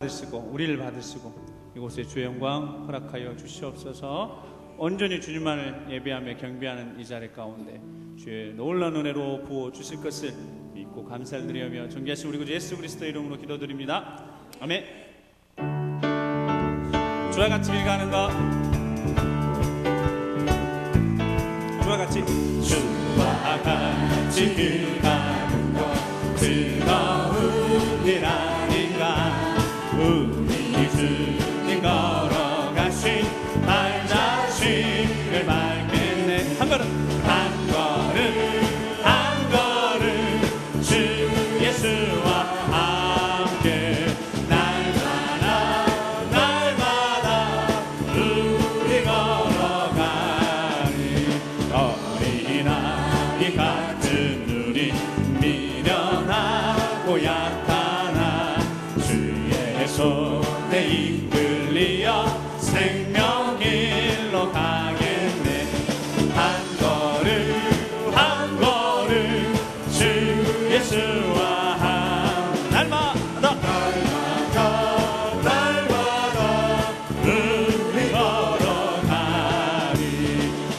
받으시고 우리를 받으시고 이곳에 주의 영광 허락하여 주시옵소서. 온전히 주님만을 예배하며 경배하는 이 자리 가운데 주의 놀라운 은혜로 부어 주실 것을 믿고 감사를 드리며 존귀하신 우리 구주 예수 그리스도의 이름으로 기도드립니다. 아멘. 주와 같이 길 가는 것, 주와 같이 길 가는 것 즐거운 일 아닌가. 우리 주님 걸어가신 발자취를 밟겠네. 한 걸음 한 걸음 주 예수와 함께 날마다 우리 걸어가니 어린아이 같은 우리 미련하고 약하나 주의 손에 이끌리어 생명길로 가겠네. 한 걸음 주 예수와 날마다 우리 걸어가니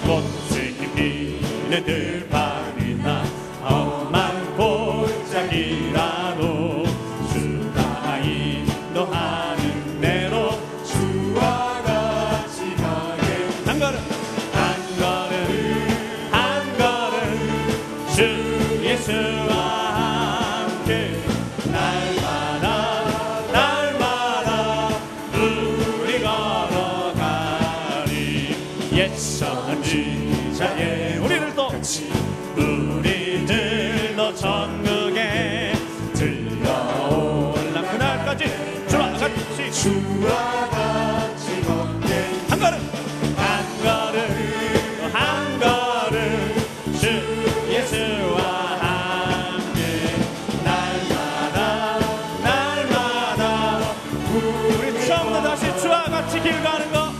꽃이 피는 들판이나 험한 골짜기라도 주가 인도하는 대로 주와 같이 가게. 한 걸음 주 예수와 함께 날마다 우리 걸어가니. 옛 선지자의 우리들도 천국에 들려올라 그날까지 주와 같이 걷게. 한 걸음 주 예수와 함께 날마다 우리 처음부터 다시 주와 같이 길 가는 것,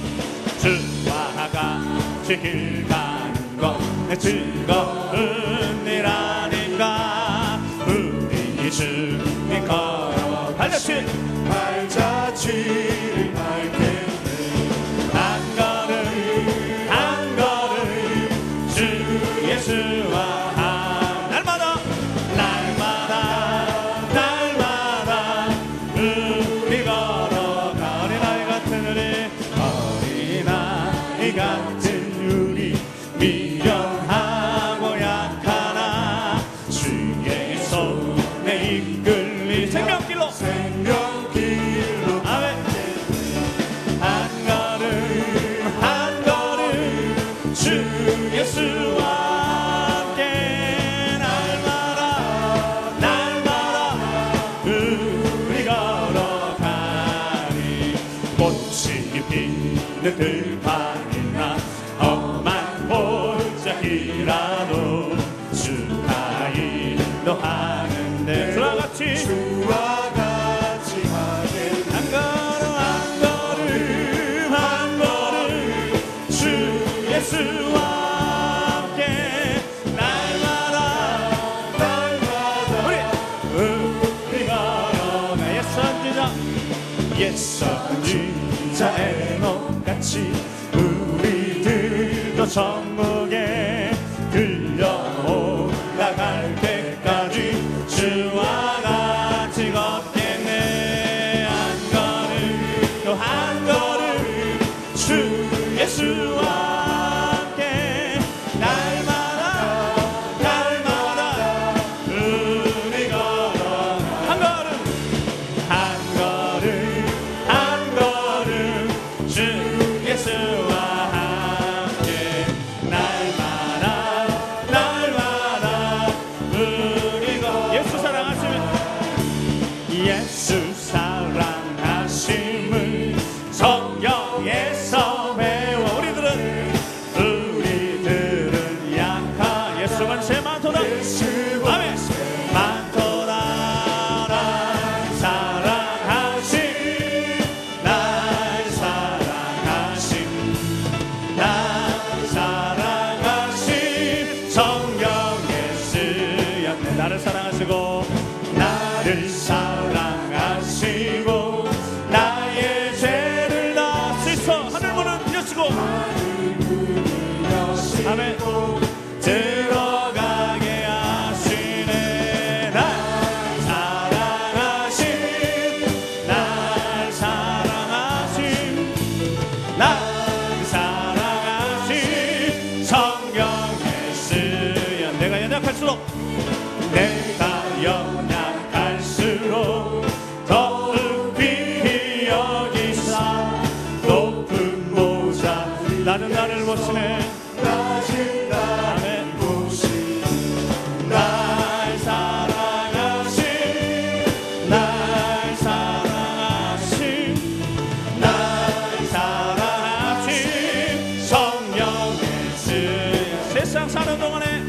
주와 같이 길 가는 것 즐거운 일 아닌가. 우리 주님 걸어 발자취를 밟겠네. 한 걸음 주 예수와 날마다 우리 걸어가. 어린아이 같은 우리 미련하고 약하나 주의 손에 이끌리 생명길로 아멘. 한 걸음 주 예수와 함께 날마다 우리 걸어가니. 꽃이 피는 들판이나 험한 골짜기라도 주가 인도하는데 주와 같이 가게. 한 걸음 주 예수와 함께 날마다 우리 걸어가. 옛 선지자의 놈같이 우리들도 천국에 들려올라갈 때까지 주와 같이 걷겠네. 한 걸음 주 예수와 함께 날마다 우리 걸어가. 한 걸음 주 예수와 함께 날마다 우리 걸어가. 예수 사랑하시면 예수 사랑하심을 성경에서 배워. 우리들은 약하. 예수만 세 많도다. 아멘. 많도다. 날 사랑하신 성경에 쓰였네. 나를 사랑하시고 내가 연약할수록 더욱이 여기사 높은 보좌 나는 나를 보시네 나를 보시 날 사랑하신 날 사랑하신 날 사랑하신 성령의 스 세상 사는 동안에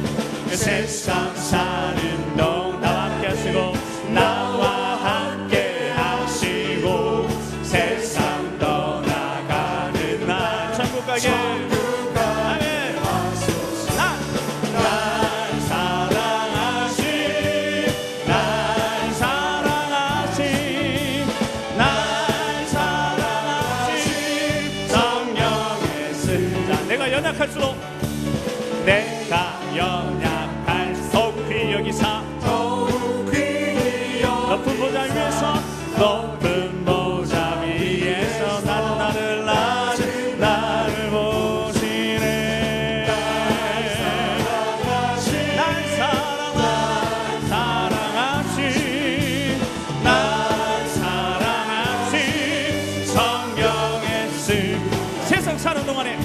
세상 사는 동안 나와 함께 하시고 나와 함께 하시고 세상 떠나가는 날 천국 가게 아멘 날 사랑하신 날 사랑하신 날 사랑하신 성령의 승자 내가 연약할수록 내가 연약할 속히 여기사 높은 보좌 위에서 높은 보좌 위에서 나를 보시네 날 사랑하신 성령의 쓴 세상 사는 동안에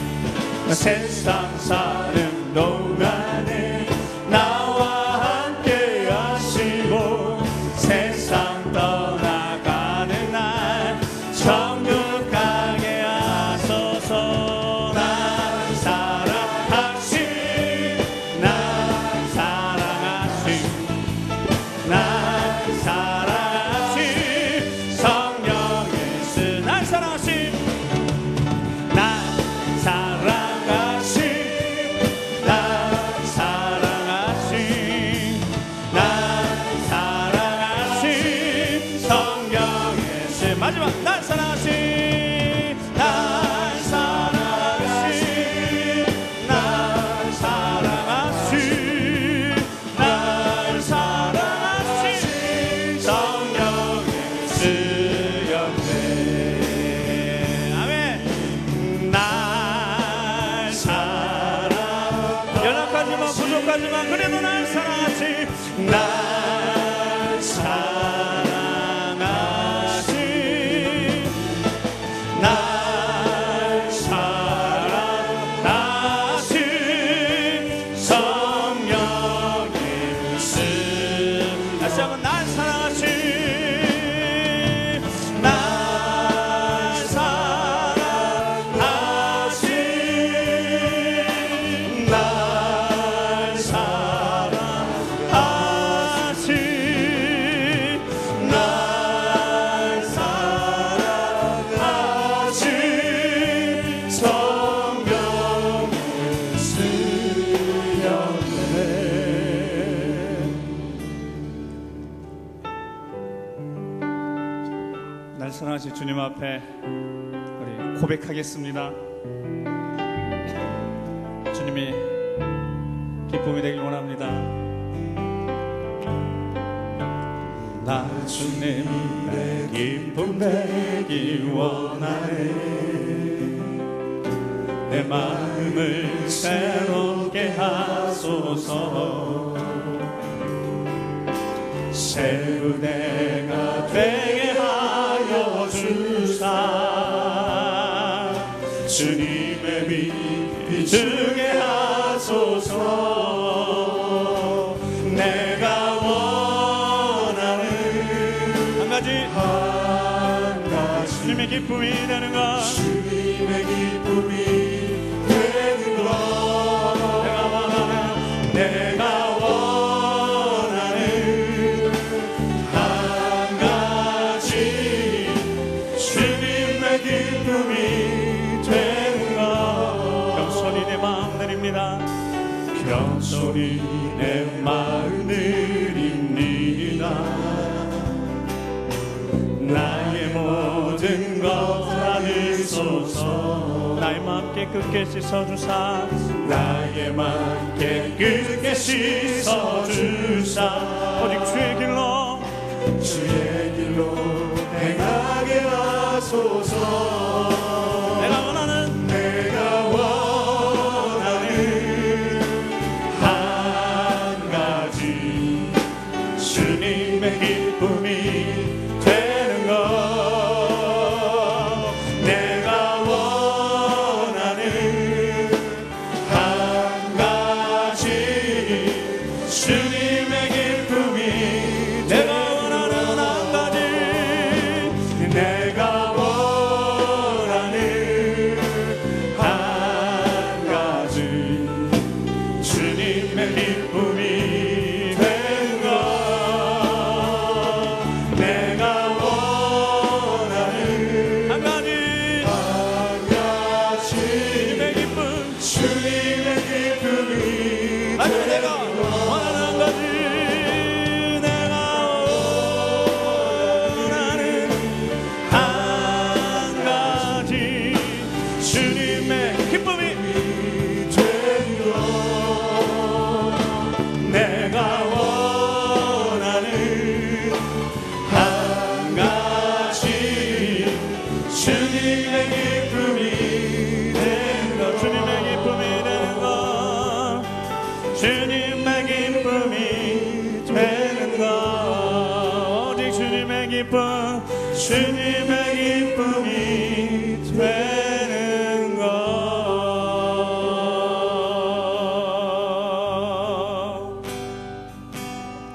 세상 사는 동안에 나와 함께 하시고 세상 떠나가는 날 천국 가게 하소서 날 사랑하신 날 사랑하신 날 사랑하신 성령의 쓴 날 사랑하신 날 사랑하신 날 사랑하신 날 사랑하신 성령의 쓴 마지막 날 사랑하신 날 사랑하신 날 사랑하신 날 사랑하신 성령의 쓰였네 아멘 날 사랑 연약하지만 부족하지만 그래도 날 사랑하신 날 사랑하신 날 사랑하신 성령의 쓴 다시 한번 날 사랑하신 날 사랑하신 날 사랑하신 날 사랑하신 성령의 쓰였네 날 사랑하신 주님 앞에 우리 고백하겠습니다. 주님이 기쁨이 되길 원합니다. 나 주님의 기쁨 되길 원하네 내 마음을 새롭게 하소서 새 은혜가 되게 하여 주사 주님의 비추게 하소서 내가 원하는 한 가지 주님의 기쁨이 되는 것 주님의 기쁨이 되는 것 내가 원하는 한 가지 주님의 기쁨이 되는 것 겸손히 내 마음 드립니다 겸손히 내 마음 드립니다 나의 모든 것 받으소서 나의 마음 깨끗게 씻어주사 나의 마음 깨끗게 씻어주사 오직 주의 길로 행하게 하소서 내가 원하는 한 가지 주님의 기쁨이 되는 것 내가 원하는 한 가지 주님의 기쁨이 내가 원하는 한 가지 내가 원하는 한 가지 주님의 기쁨이 주님의 기쁨이 되는 것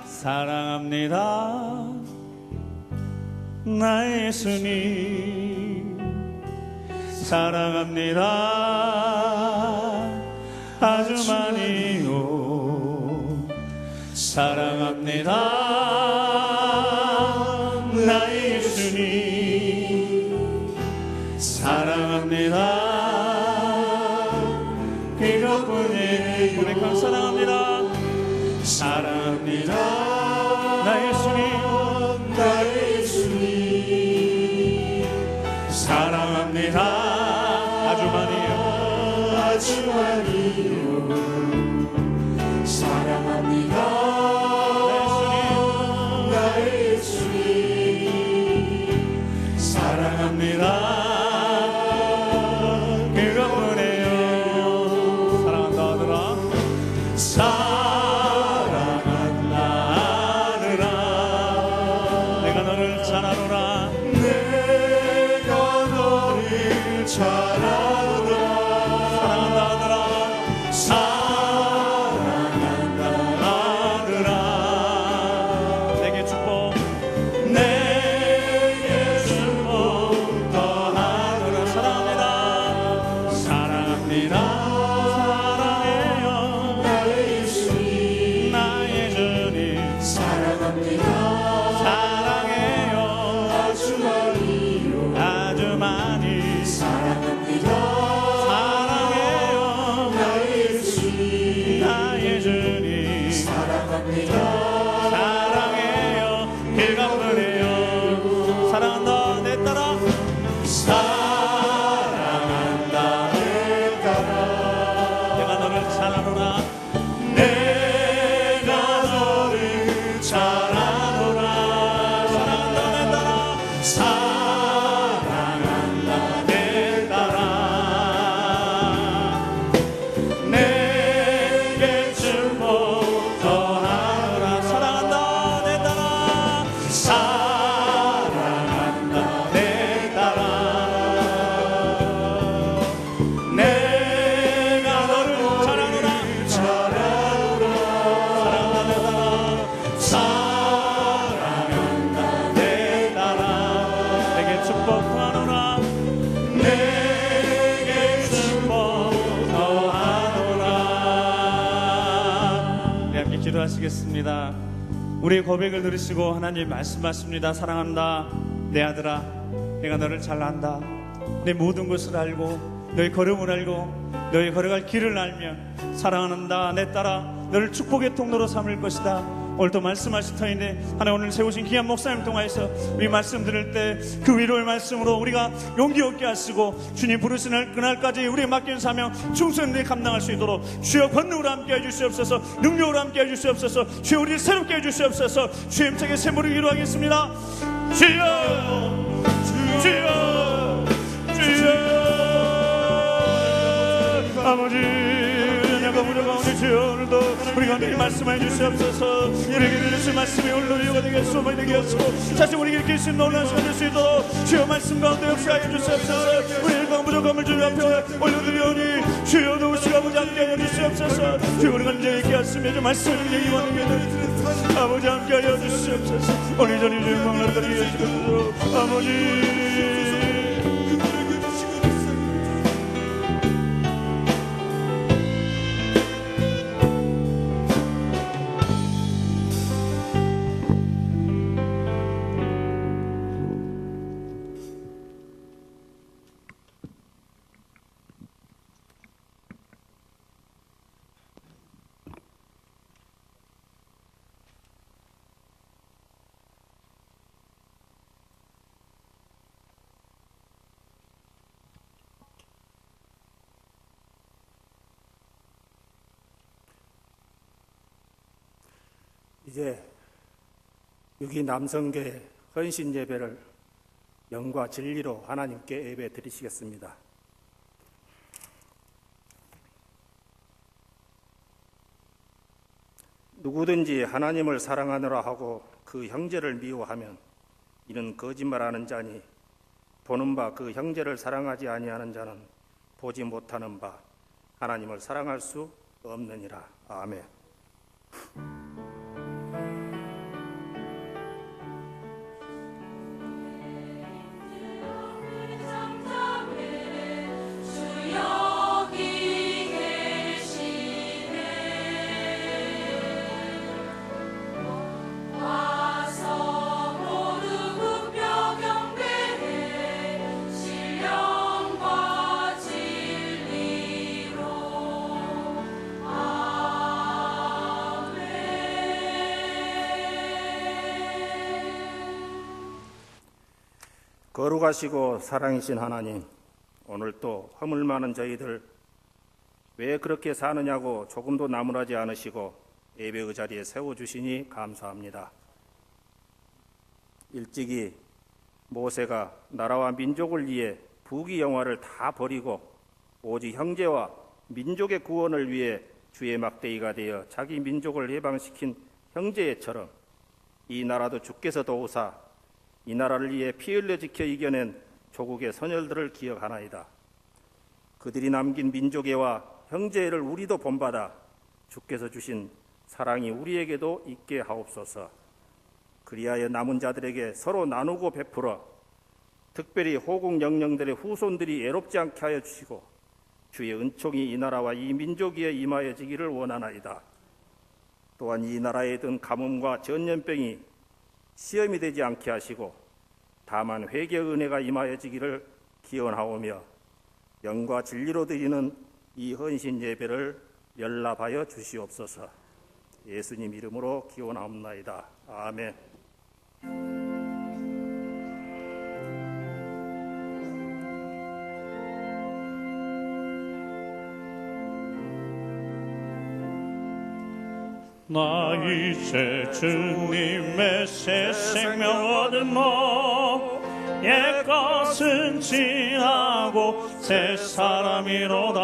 사랑합니다 나의 예수님 사랑합니다 아주 많이요 사랑합니다 나의 예수님 사랑합니다 그것뿐이에요 고백하며 사랑합니다 사랑합니다 나의 예수님 나의 예수님 사랑합니다 아주 많이요 아주 많이요 사랑합니다 사랑합니다 그것뿐이에요 사랑한다 하더라 사랑한다 하더라 내가 너를 잘하노라 내가 너를 잘하노라 사랑한다 하더라 사랑한다 하더라 내게 축복 기도하시겠습니다. 우리의 고백을 들으시고 하나님 말씀하십니다. 사랑한다 내 아들아 내가 너를 잘 안다 내 모든 것을 알고 너의 걸음을 알고 너의 걸어갈 길을 알면 사랑한다 내 딸아 너를 축복의 통로로 삼을 것이다. 오늘도 말씀하실 터인데 하나님 오늘 세우신 귀한 목사님 통하여서 우리 말씀 들을 때 그 위로의 말씀으로 우리가 용기 얻게 하시고 주님 부르시는 그날까지 우리의 맡긴 사명 충성되게 감당할 수 있도록 주여 권능으로 함께 해주시옵소서 능력으로 함께 해주시옵소서 주여 우리를 새롭게 해주시옵소서 주의 힘차게 세모를 기도하겠습니다. 주여 주여 주여 아버지 내가 무료가 오늘 주여 오늘도 우리가 늘 말씀해 주시옵소서. 우리에게 들으신 말씀이 오늘도 유효가 되게 하시고 많이 되게 하시고 다시 우리에게 일으킬 수 있는 놀라운 시간 될 수 있도록 주여 말씀 가운데 역사하여 주시옵소서. 우리의 부족함을 주님 앞에 올려드리오니 주여 누구시가 아버지 함께 하여 주시옵소서. 주여 우리가 이제 얘기하시며 말씀을 얘기하는 게 아버지 함께 하여 주시옵소서. 오늘 전이 주의 영광을 드리게 해주옵소서. 아버지 이제 6.2 남성교회 헌신 예배를 영과 진리로 하나님께 예배 드리시겠습니다. 누구든지 하나님을 사랑하노라 하고 그 형제를 미워하면 이는 거짓말하는 자니 보는 바 그 형제를 사랑하지 아니하는 자는 보지 못하는 바 하나님을 사랑할 수 없느니라. 아멘. 거룩하시고 사랑이신 하나님, 오늘 또 허물 많은 저희들 왜 그렇게 사느냐고 조금도 나무라지 않으시고 예배의 자리에 세워주시니 감사합니다. 일찍이 모세가 나라와 민족을 위해 부귀 영화를 다 버리고 오직 형제와 민족의 구원을 위해 주의 막대기가 되어 자기 민족을 해방시킨 형제처럼 이 나라도 주께서 도우사 이 나라를 위해 피 흘려 지켜 이겨낸 조국의 선열들을 기억하나이다. 그들이 남긴 민족애와 형제애를 우리도 본받아 주께서 주신 사랑이 우리에게도 있게 하옵소서. 그리하여 남은 자들에게 서로 나누고 베풀어 특별히 호국 영령들의 후손들이 애롭지 않게 하여 주시고 주의 은총이 이 나라와 이 민족 위에 임하여지기를 원하나이다. 또한 이 나라에 든 가뭄과 전염병이 시험이 되지 않게 하시고 다만 회개의 은혜가 임하여지기를 기원하오며 영과 진리로 드리는 이 헌신 예배를 연락하여 주시옵소서. 예수님 이름으로 기원하옵나이다. 아멘. 나 이제 주님의 새 생명 얻으모 옛것은 지나고 새 사람이로다.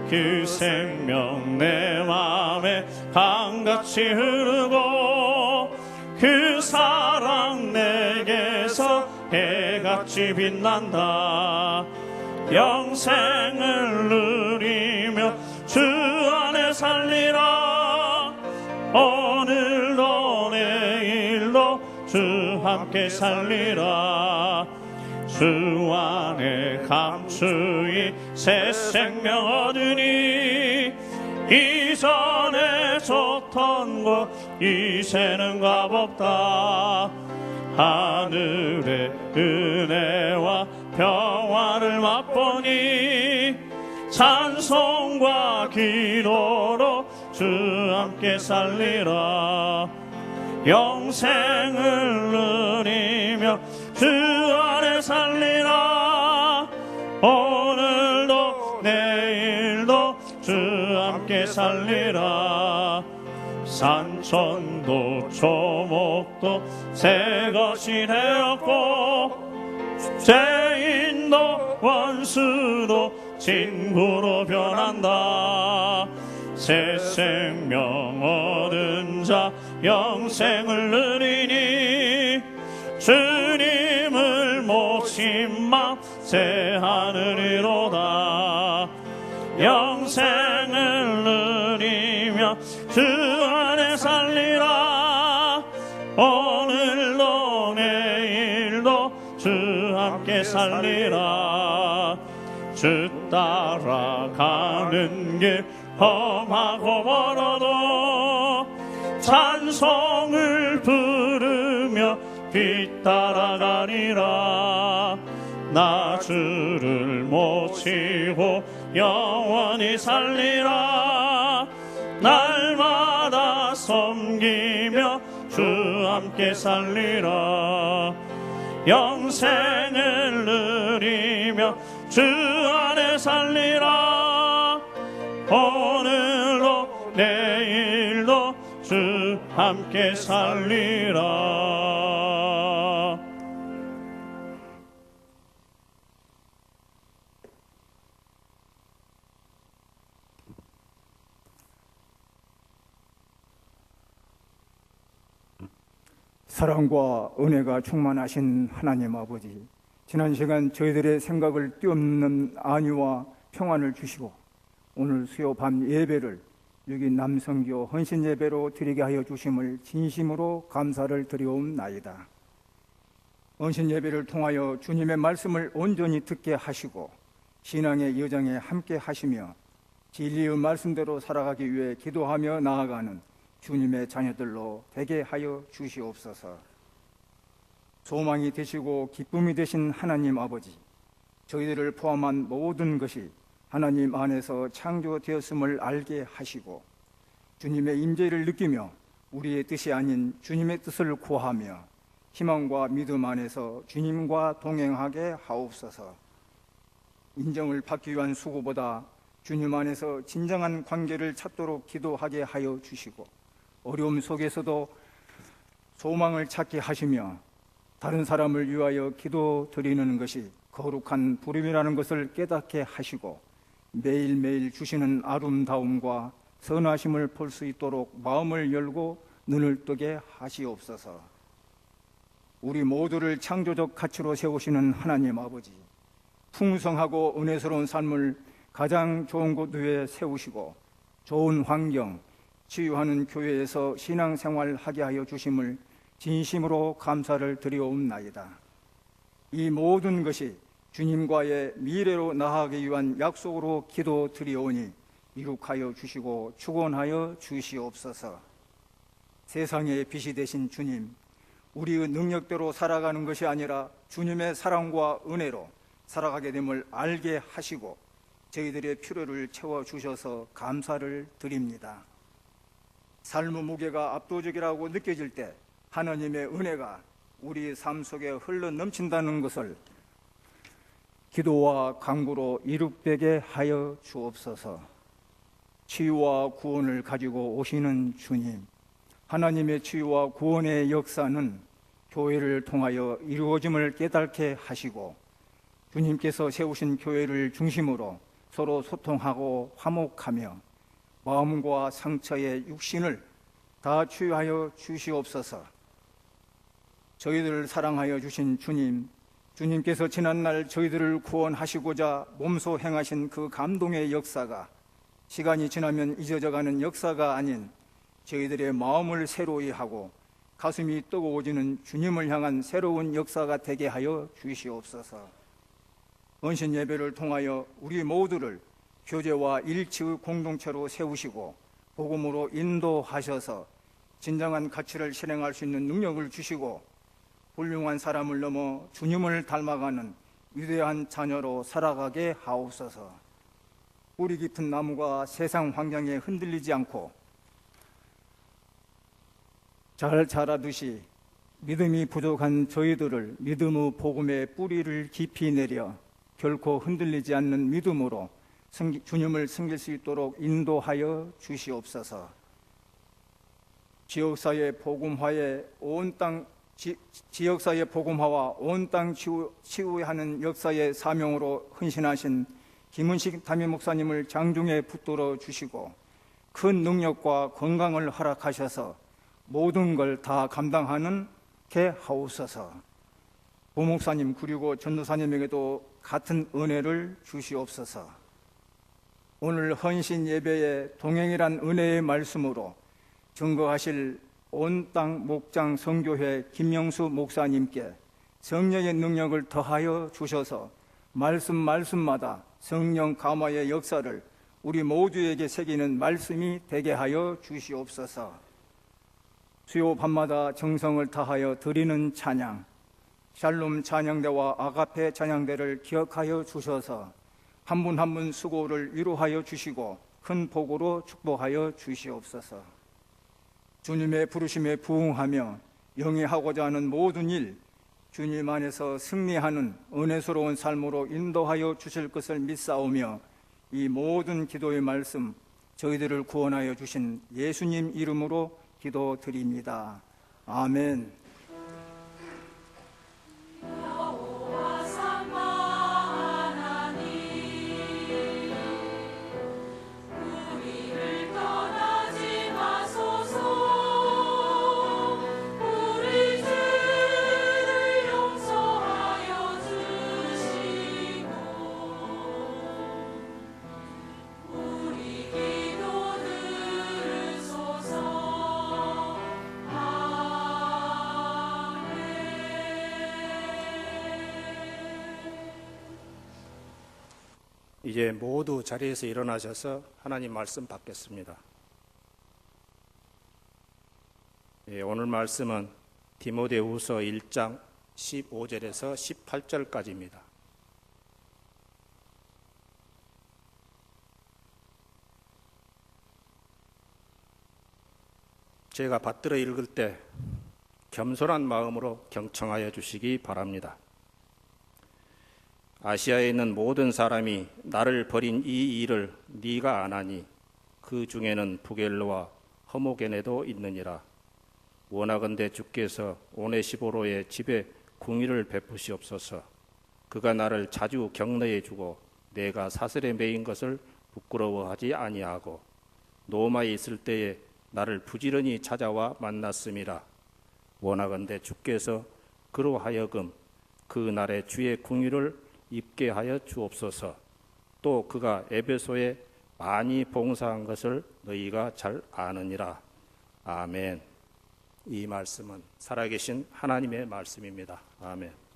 그 생명 내 맘에 강같이 흐르고 그 사랑 내게서 해같이 빛난다. 영생을 누리며 주 안에 살리라. 오늘도 내일도 주 함께 살리라. 주 안에 감추이 새 생명 얻으니 이전에 좋던 것 이제는 값없다. 하늘의 은혜와 평화를 맛보니 찬송과 기도로 주 함께 살리라. 영생을 누리며 주 안에 살리라. 오늘도 내일도 주 함께 살리라. 산천도 초목도 새 것이 되었고 죄인도 원수도 친구로 변한다. 새 생명 얻은 자 영생을 누리니 주님을 모신 마 새 하늘이로다. 영생을 누리며 주 안에 살리라. 오늘도 내일도 주 함께 살리라. 주 따라가는 길 험하고 멀어도 찬송을 부르며 뒤따라가리라. 나 주를 모시고 영원히 살리라. 날마다 섬기며 주 함께 살리라. 영생을 누리며 주 안에 살리라. 오늘도 내일도 주 함께 살리라. 사랑과 은혜가 충만하신 하나님 아버지, 지난 시간 저희들의 생각을 뛰어넘는 안위와 평안을 주시고 오늘 수요 밤 예배를 여기 남성교 헌신 예배로 드리게 하여 주심을 진심으로 감사를 드리옵나이다. 헌신 예배를 통하여 주님의 말씀을 온전히 듣게 하시고 신앙의 여정에 함께 하시며 진리의 말씀대로 살아가기 위해 기도하며 나아가는 주님의 자녀들로 되게 하여 주시옵소서. 소망이 되시고 기쁨이 되신 하나님 아버지, 저희들을 포함한 모든 것이 하나님 안에서 창조되었음을 알게 하시고 주님의 임재를 느끼며 우리의 뜻이 아닌 주님의 뜻을 구하며 희망과 믿음 안에서 주님과 동행하게 하옵소서. 인정을 받기 위한 수고보다 주님 안에서 진정한 관계를 찾도록 기도하게 하여 주시고 어려움 속에서도 소망을 찾게 하시며 다른 사람을 위하여 기도드리는 것이 거룩한 부름이라는 것을 깨닫게 하시고 매일매일 주시는 아름다움과 선하심을 볼 수 있도록 마음을 열고 눈을 뜨게 하시옵소서. 우리 모두를 창조적 가치로 세우시는 하나님 아버지, 풍성하고 은혜스러운 삶을 가장 좋은 곳 위에 세우시고 좋은 환경, 치유하는 교회에서 신앙생활하게 하여 주심을 진심으로 감사를 드리옵나이다. 이 모든 것이 주님과의 미래로 나아가기 위한 약속으로 기도드리오니 이룩하여 주시고 축원하여 주시옵소서. 세상의 빛이 되신 주님, 우리의 능력대로 살아가는 것이 아니라 주님의 사랑과 은혜로 살아가게 됨을 알게 하시고 저희들의 필요를 채워주셔서 감사를 드립니다. 삶의 무게가 압도적이라고 느껴질 때 하나님의 은혜가 우리 삶 속에 흘러 넘친다는 것을 기도와 간구로 이룩되게 하여 주옵소서. 치유와 구원을 가지고 오시는 주님, 하나님의 치유와 구원의 역사는 교회를 통하여 이루어짐을 깨닫게 하시고 주님께서 세우신 교회를 중심으로 서로 소통하고 화목하며 마음과 상처의 육신을 다 치유하여 주시옵소서. 저희들을 사랑하여 주신 주님, 주님께서 지난날 저희들을 구원하시고자 몸소 행하신 그 감동의 역사가 시간이 지나면 잊어져가는 역사가 아닌 저희들의 마음을 새로이 하고 가슴이 뜨거워지는 주님을 향한 새로운 역사가 되게 하여 주시옵소서. 헌신 예배를 통하여 우리 모두를 교제와 일치의 공동체로 세우시고 복음으로 인도하셔서 진정한 가치를 실행할 수 있는 능력을 주시고 훌륭한 사람을 넘어 주님을 닮아가는 위대한 자녀로 살아가게 하옵소서. 뿌리 깊은 나무가 세상 환경에 흔들리지 않고 잘 자라듯이 믿음이 부족한 저희들을 믿음의 복음의 뿌리를 깊이 내려 결코 흔들리지 않는 믿음으로 주님을 섬길 수 있도록 인도하여 주시옵소서. 지역사회 복음화의 지역사회 복음화와 온 땅 치유하는 역사의 사명으로 헌신하신 김은식 담임 목사님을 장중에 붙들어 주시고 큰 능력과 건강을 허락하셔서 모든 걸 다 감당하는 게 하옵소서. 부목사님 그리고 전도사님에게도 같은 은혜를 주시옵소서. 오늘 헌신 예배의 동행이란 은혜의 말씀으로 증거하실 온 땅 목장 선교회 김영수 목사님께 성령의 능력을 더하여 주셔서 말씀마다 성령 감화의 역사를 우리 모두에게 새기는 말씀이 되게 하여 주시옵소서. 수요 밤마다 정성을 다하여 드리는 찬양, 샬롬 찬양대와 아가페 찬양대를 기억하여 주셔서 한 분 한 분 수고를 위로하여 주시고 큰 복으로 축복하여 주시옵소서. 주님의 부르심에 부응하며 영위하고자 하는 모든 일, 주님 안에서 승리하는 은혜스러운 삶으로 인도하여 주실 것을 믿사오며 이 모든 기도의 말씀 저희들을 구원하여 주신 예수님 이름으로 기도드립니다. 아멘. 이제 모두 자리에서 일어나셔서 하나님 말씀 받겠습니다. 오늘 말씀은 디모데후서 1장 15절에서 18절까지입니다. 제가 받들어 읽을 때 겸손한 마음으로 경청하여 주시기 바랍니다. 아시아에 있는 모든 사람이 나를 버린 이 일을 네가 아나니 그 중에는 부겔로와 허모게네도 있느니라. 원하건대 주께서 오네시보로의 집에 궁의를 베푸시옵소서. 그가 나를 자주 격려해 주고 내가 사슬에 매인 것을 부끄러워하지 아니하고 노마에 있을 때에 나를 부지런히 찾아와 만났음이라. 원하건대 주께서 그로 하여금 그 날에 주의 궁의를 입게 하여 주옵소서. 또 그가 에베소에 많이 봉사한 것을 너희가 잘 아느니라. 아멘. 이 말씀은 살아계신 하나님의 말씀입니다. 아멘.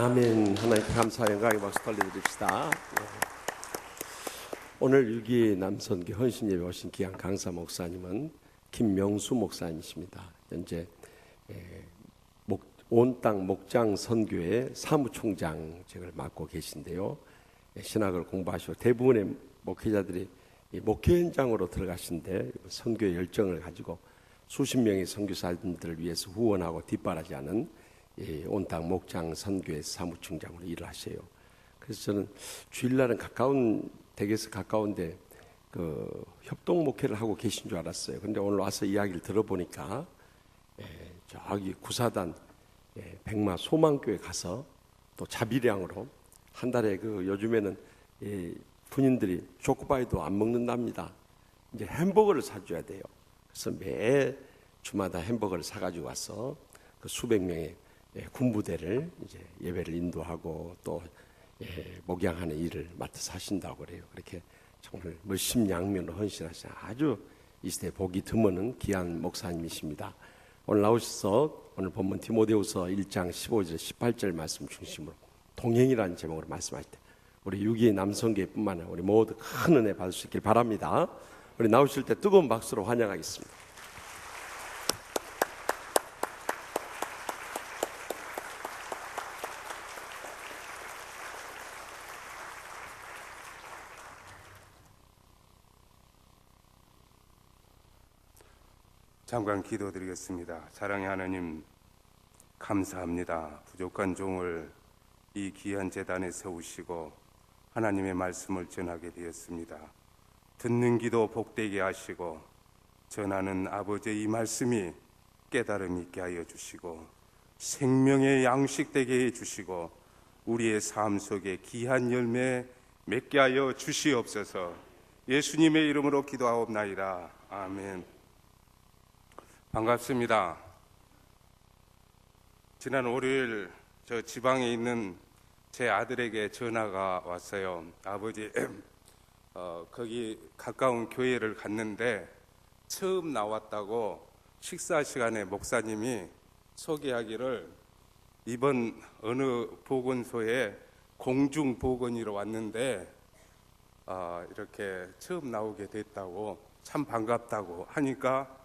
아멘. 하나님께 감사 영광의 박수 돌려드립시다. 오늘 6.2 남선교 헌신예배 오신 귀한 강사 목사님은 김명수 목사님이십니다. 현재 온 땅 목장 선교회 사무총장직을 맡고 계신데요. 신학을 공부하시고 대부분의 목회자들이 목회 현장으로 들어가신데 선교의 열정을 가지고 수십 명의 선교사님들을 위해서 후원하고 뒷바라지하는 온 땅 목장 선교회 사무총장으로 일을 하셔요. 그래서 저는 주일날은 댁에서 가까운데 그 협동 목회를 하고 계신 줄 알았어요. 근데 오늘 와서 이야기를 들어보니까 저기 구사단 백마 소망교회 가서 또 자비량으로 한 달에 요즘에는 군인들이 초코바이도 안 먹는답니다. 이제 햄버거를 사줘야 돼요. 그래서 매 주마다 햄버거를 사가지고 와서 그 수백 명의 군부대를 이제 예배를 인도하고 또 목양하는 일을 맡아서 하신다고 그래요. 그렇게 정말 물심양면으로 헌신하시는 아주 이 시대에 보기 드무는 귀한 목사님이십니다. 오늘 나오셔서 오늘 본문 디모데후서 1장 15절 18절 말씀 중심으로 동행이라는 제목으로 말씀하실 때 우리 6.2 남성교회뿐만 아니라 우리 모두 큰 은혜 받을 수 있길 바랍니다. 우리 나오실 때 뜨거운 박수로 환영하겠습니다. 잠깐 기도드리겠습니다. 사랑의 하나님, 감사합니다. 부족한 종을 이 귀한 제단에 세우시고 하나님의 말씀을 전하게 되었습니다. 듣는 기도 복되게 하시고 전하는 아버지의 이 말씀이 깨달음 있게 하여 주시고 생명의 양식 되게 해 주시고 우리의 삶 속에 귀한 열매 맺게 하여 주시옵소서. 예수님의 이름으로 기도하옵나이다. 아멘. 반갑습니다. 지난 월요일 저 지방에 있는 제 아들에게 전화가 왔어요. 아버지, 거기 가까운 교회를 갔는데 처음 나왔다고 식사 시간에 목사님이 소개하기를 이번 어느 보건소에 공중보건이로 왔는데 이렇게 처음 나오게 됐다고 참 반갑다고 하니까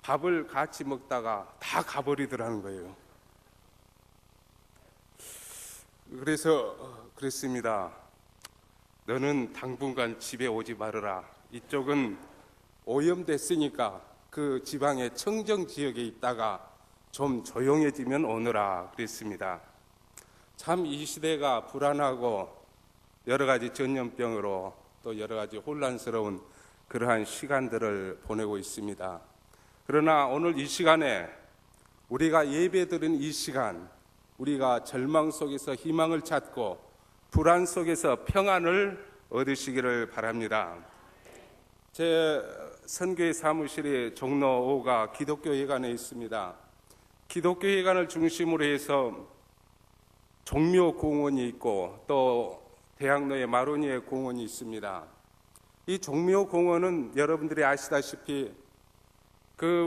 밥을 같이 먹다가 다 가버리더라는 거예요. 그래서 그랬습니다. 너는 당분간 집에 오지 말아라. 이쪽은 오염됐으니까 그 지방의 청정 지역에 있다가 좀 조용해지면 오너라 그랬습니다. 참 이 시대가 불안하고 여러 가지 전염병으로 또 여러 가지 혼란스러운 그러한 시간들을 보내고 있습니다. 그러나 오늘 이 시간에 우리가 예배드린 이 시간, 우리가 절망 속에서 희망을 찾고 불안 속에서 평안을 얻으시기를 바랍니다. 제 선교회 사무실이 종로 5가 기독교회관에 있습니다. 기독교회관을 중심으로 해서 종묘공원이 있고 또 대학로에 마로니에 공원이 있습니다. 이 종묘공원은 여러분들이 아시다시피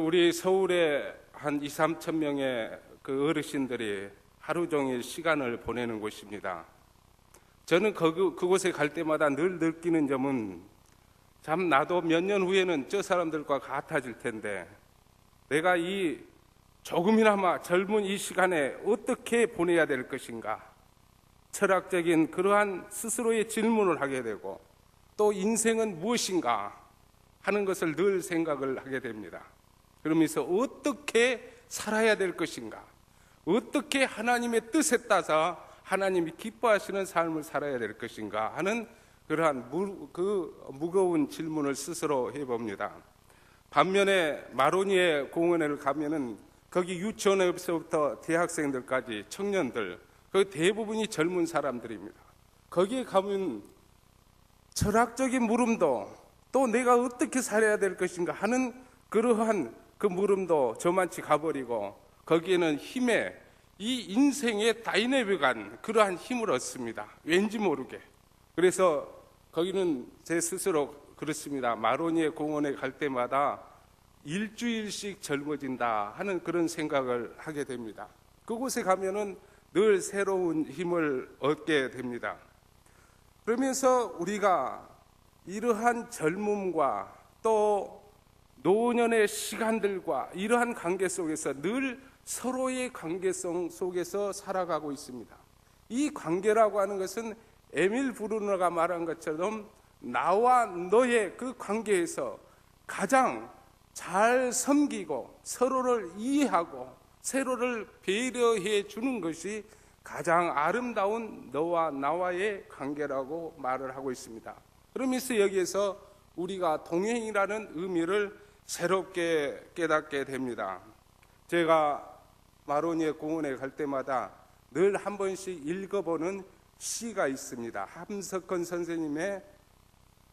우리 서울에 한 2-3천 명의 그 어르신들이 하루 종일 시간을 보내는 곳입니다. 저는 그곳에 갈 때마다 늘 느끼는 점은 참 나도 몇 년 후에는 저 사람들과 같아질 텐데 내가 이 조금이나마 젊은 이 시간에 어떻게 보내야 될 것인가, 철학적인 그러한 스스로의 질문을 하게 되고 또 인생은 무엇인가 하는 것을 늘 생각을 하게 됩니다. 그러면서 어떻게 살아야 될 것인가, 어떻게 하나님의 뜻에 따라 하나님이 기뻐하시는 삶을 살아야 될 것인가 하는 그러한 무거운 질문을 스스로 해봅니다. 반면에 마로니에 공원에 가면은 거기 유치원에서부터 대학생들까지 청년들, 그 대부분이 젊은 사람들입니다. 거기에 가면 철학적인 물음도 또 내가 어떻게 살아야 될 것인가 하는 그러한 그 물음도 저만치 가버리고 거기에는 힘에 이 인생의 다이내믹한 그러한 힘을 얻습니다. 왠지 모르게. 그래서 거기는 제 스스로 그렇습니다. 마로니에 공원에 갈 때마다 일주일씩 젊어진다 하는 그런 생각을 하게 됩니다. 그곳에 가면은 늘 새로운 힘을 얻게 됩니다. 그러면서 우리가 이러한 젊음과 또 노년의 시간들과 이러한 관계 속에서 늘 서로의 관계성 속에서 살아가고 있습니다. 이 관계라고 하는 것은 에밀 브루너가 말한 것처럼 나와 너의 그 관계에서 가장 잘 섬기고 서로를 이해하고 서로를 배려해 주는 것이 가장 아름다운 너와 나와의 관계라고 말을 하고 있습니다. 그러면서 여기에서 우리가 동행이라는 의미를 새롭게 깨닫게 됩니다. 제가 마로니에 공원에 갈 때마다 늘 한 번씩 읽어보는 시가 있습니다. 함석헌 선생님의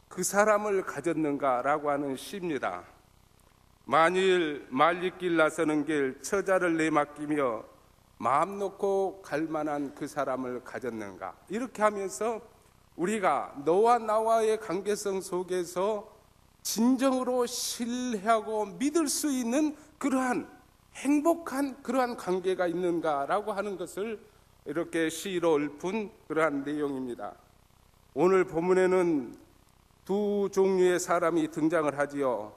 그 사람을 가졌는가라고 하는 시입니다. 만일 말리길 나서는 길 처자를 내맡기며 마음 놓고 갈 만한 그 사람을 가졌는가, 이렇게 하면서 우리가 너와 나와의 관계성 속에서 진정으로 신뢰하고 믿을 수 있는 그러한 행복한 그러한 관계가 있는가라고 하는 것을 이렇게 시로 읊은 그러한 내용입니다. 오늘 본문에는 두 종류의 사람이 등장을 하지요.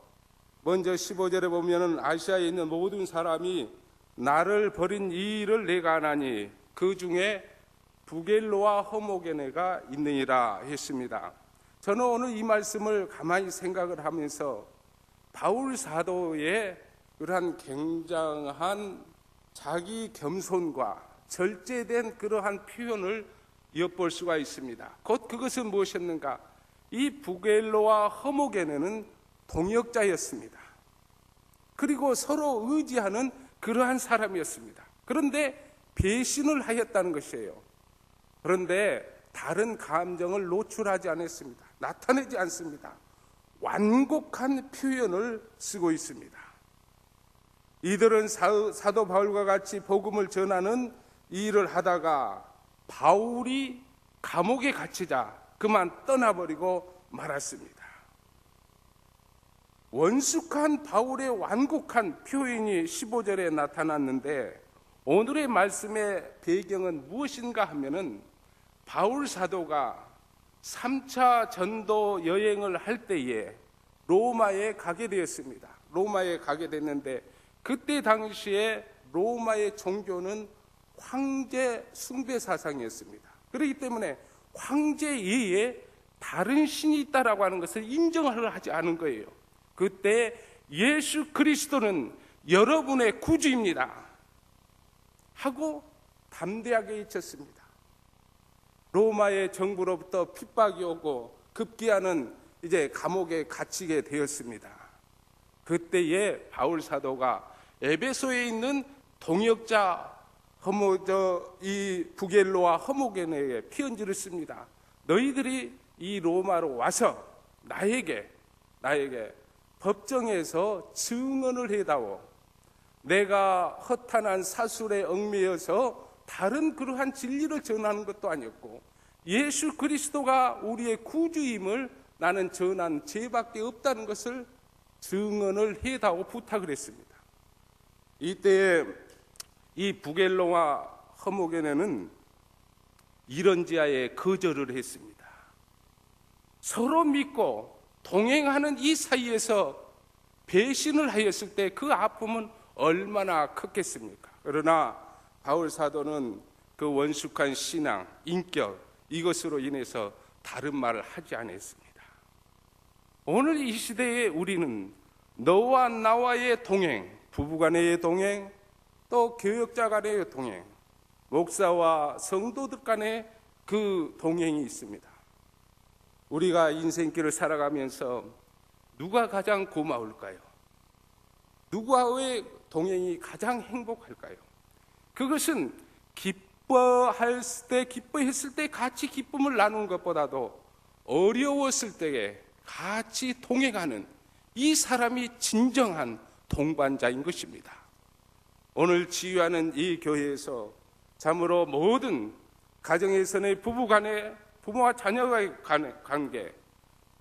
먼저 15절에 보면은 아시아에 있는 모든 사람이 나를 버린 이 일을 내가 아나니 그 중에 부겔로와 허모게네가 있느니라 했습니다. 저는 오늘 이 말씀을 가만히 생각을 하면서 바울 사도의 그러한 굉장한 자기 겸손과 절제된 그러한 표현을 엿볼 수가 있습니다. 곧 그것은 무엇이었는가? 이 부겔로와 허모게네는 동역자였습니다. 그리고 서로 의지하는 그러한 사람이었습니다. 그런데 배신을 하였다는 것이에요. 그런데 다른 감정을 노출하지 않았습니다. 나타내지 않습니다. 완곡한 표현을 쓰고 있습니다. 이들은 사도 바울과 같이 복음을 전하는 일을 하다가 바울이 감옥에 갇히자 그만 떠나버리고 말았습니다. 원숙한 바울의 완곡한 표현이 15절에 나타났는데, 오늘의 말씀의 배경은 무엇인가 하면은 바울 사도가 3차 전도 여행을 할 때에 로마에 가게 되었습니다. 로마에 가게 됐는데, 그때 당시에 로마의 종교는 황제 숭배 사상이었습니다. 그렇기 때문에 황제 이외에 다른 신이 있다라고 하는 것을 인정을 하지 않은 거예요. 그때 예수 그리스도는 여러분의 구주입니다 하고 담대하게 외쳤습니다. 로마의 정부로부터 핍박이 오고 급기야는 이제 감옥에 갇히게 되었습니다. 그때에 바울 사도가 에베소에 있는 동역자 이 부겔로와 허모게네에 편지를 씁니다. 너희들이 이 로마로 와서 나에게 법정에서 증언을 해다오. 내가 허탄한 사술에 얽매여서 다른 그러한 진리를 전하는 것도 아니었고 예수 그리스도가 우리의 구주임을 나는 전한 죄밖에 없다는 것을 증언을 해다오 부탁을 했습니다. 이때 이 부겔로와 허모게네는 이런 지하에 거절을 했습니다. 서로 믿고 동행하는 이 사이에서 배신을 하였을 때 그 아픔은 얼마나 컸겠습니까? 그러나 바울 사도는 그 원숙한 신앙, 인격, 이것으로 인해서 다른 말을 하지 않았습니다. 오늘 이 시대에 우리는 너와 나와의 동행, 부부간의 동행, 또 교역자 간의 동행, 목사와 성도들 간의 그 동행이 있습니다. 우리가 인생길을 살아가면서 누가 가장 고마울까요? 누구와의 동행이 가장 행복할까요? 그것은 기뻐했을 때 같이 기쁨을 나누는 것보다도 어려웠을 때에 같이 동행하는 이 사람이 진정한 동반자인 것입니다. 오늘 지휘하는 이 교회에서 참으로 모든 가정에서의 부부간의 부모와 자녀와의 관계,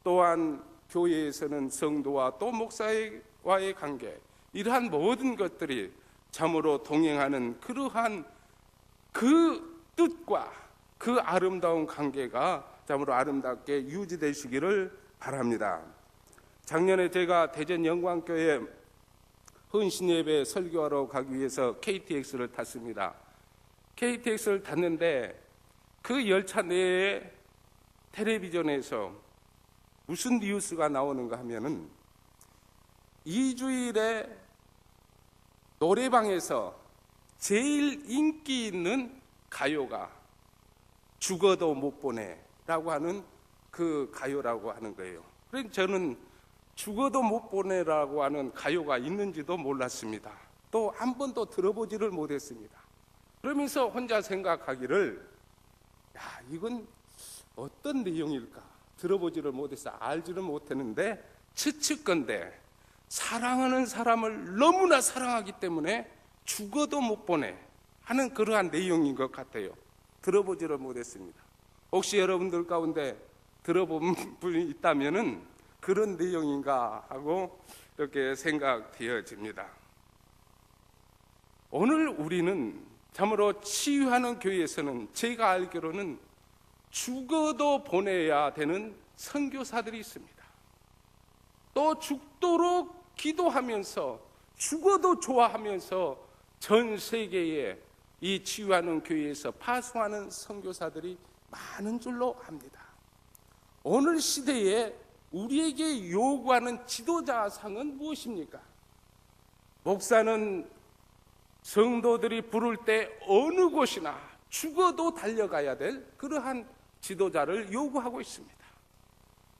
또한 교회에서는 성도와 또 목사와의 관계, 이러한 모든 것들이 참으로 동행하는 그러한 그 뜻과 그 아름다운 관계가 참으로 아름답게 유지되시기를 바랍니다. 작년에 제가 대전 영광교회 헌신예배 설교하러 가기 위해서 KTX를 탔습니다. KTX를 탔는데 그 열차 내에 텔레비전에서 무슨 뉴스가 나오는가 하면은 2주일에 노래방에서 제일 인기 있는 가요가 죽어도 못 보내라고 하는 그 가요라고 하는 거예요. 그래서 저는 죽어도 못 보내라고 하는 가요가 있는지도 몰랐습니다. 또 한 번도 들어보지를 못했습니다. 그러면서 혼자 생각하기를, 야, 이건 어떤 내용일까? 들어보지를 못해서 알지를 못했는데 추측건데 사랑하는 사람을 너무나 사랑하기 때문에 죽어도 못 보내 하는 그러한 내용인 것 같아요. 들어보지를 못했습니다. 혹시 여러분들 가운데 들어본 분이 있다면은 그런 내용인가 하고 이렇게 생각되어집니다. 오늘 우리는 참으로 치유하는 교회에서는 제가 알기로는 죽어도 보내야 되는 선교사들이 있습니다. 또 죽도록 기도하면서 죽어도 좋아하면서 전 세계에 이 치유하는 교회에서 파송하는 선교사들이 많은 줄로 압니다. 오늘 시대에 우리에게 요구하는 지도자상은 무엇입니까? 목사는 성도들이 부를 때 어느 곳이나 죽어도 달려가야 될 그러한 지도자를 요구하고 있습니다.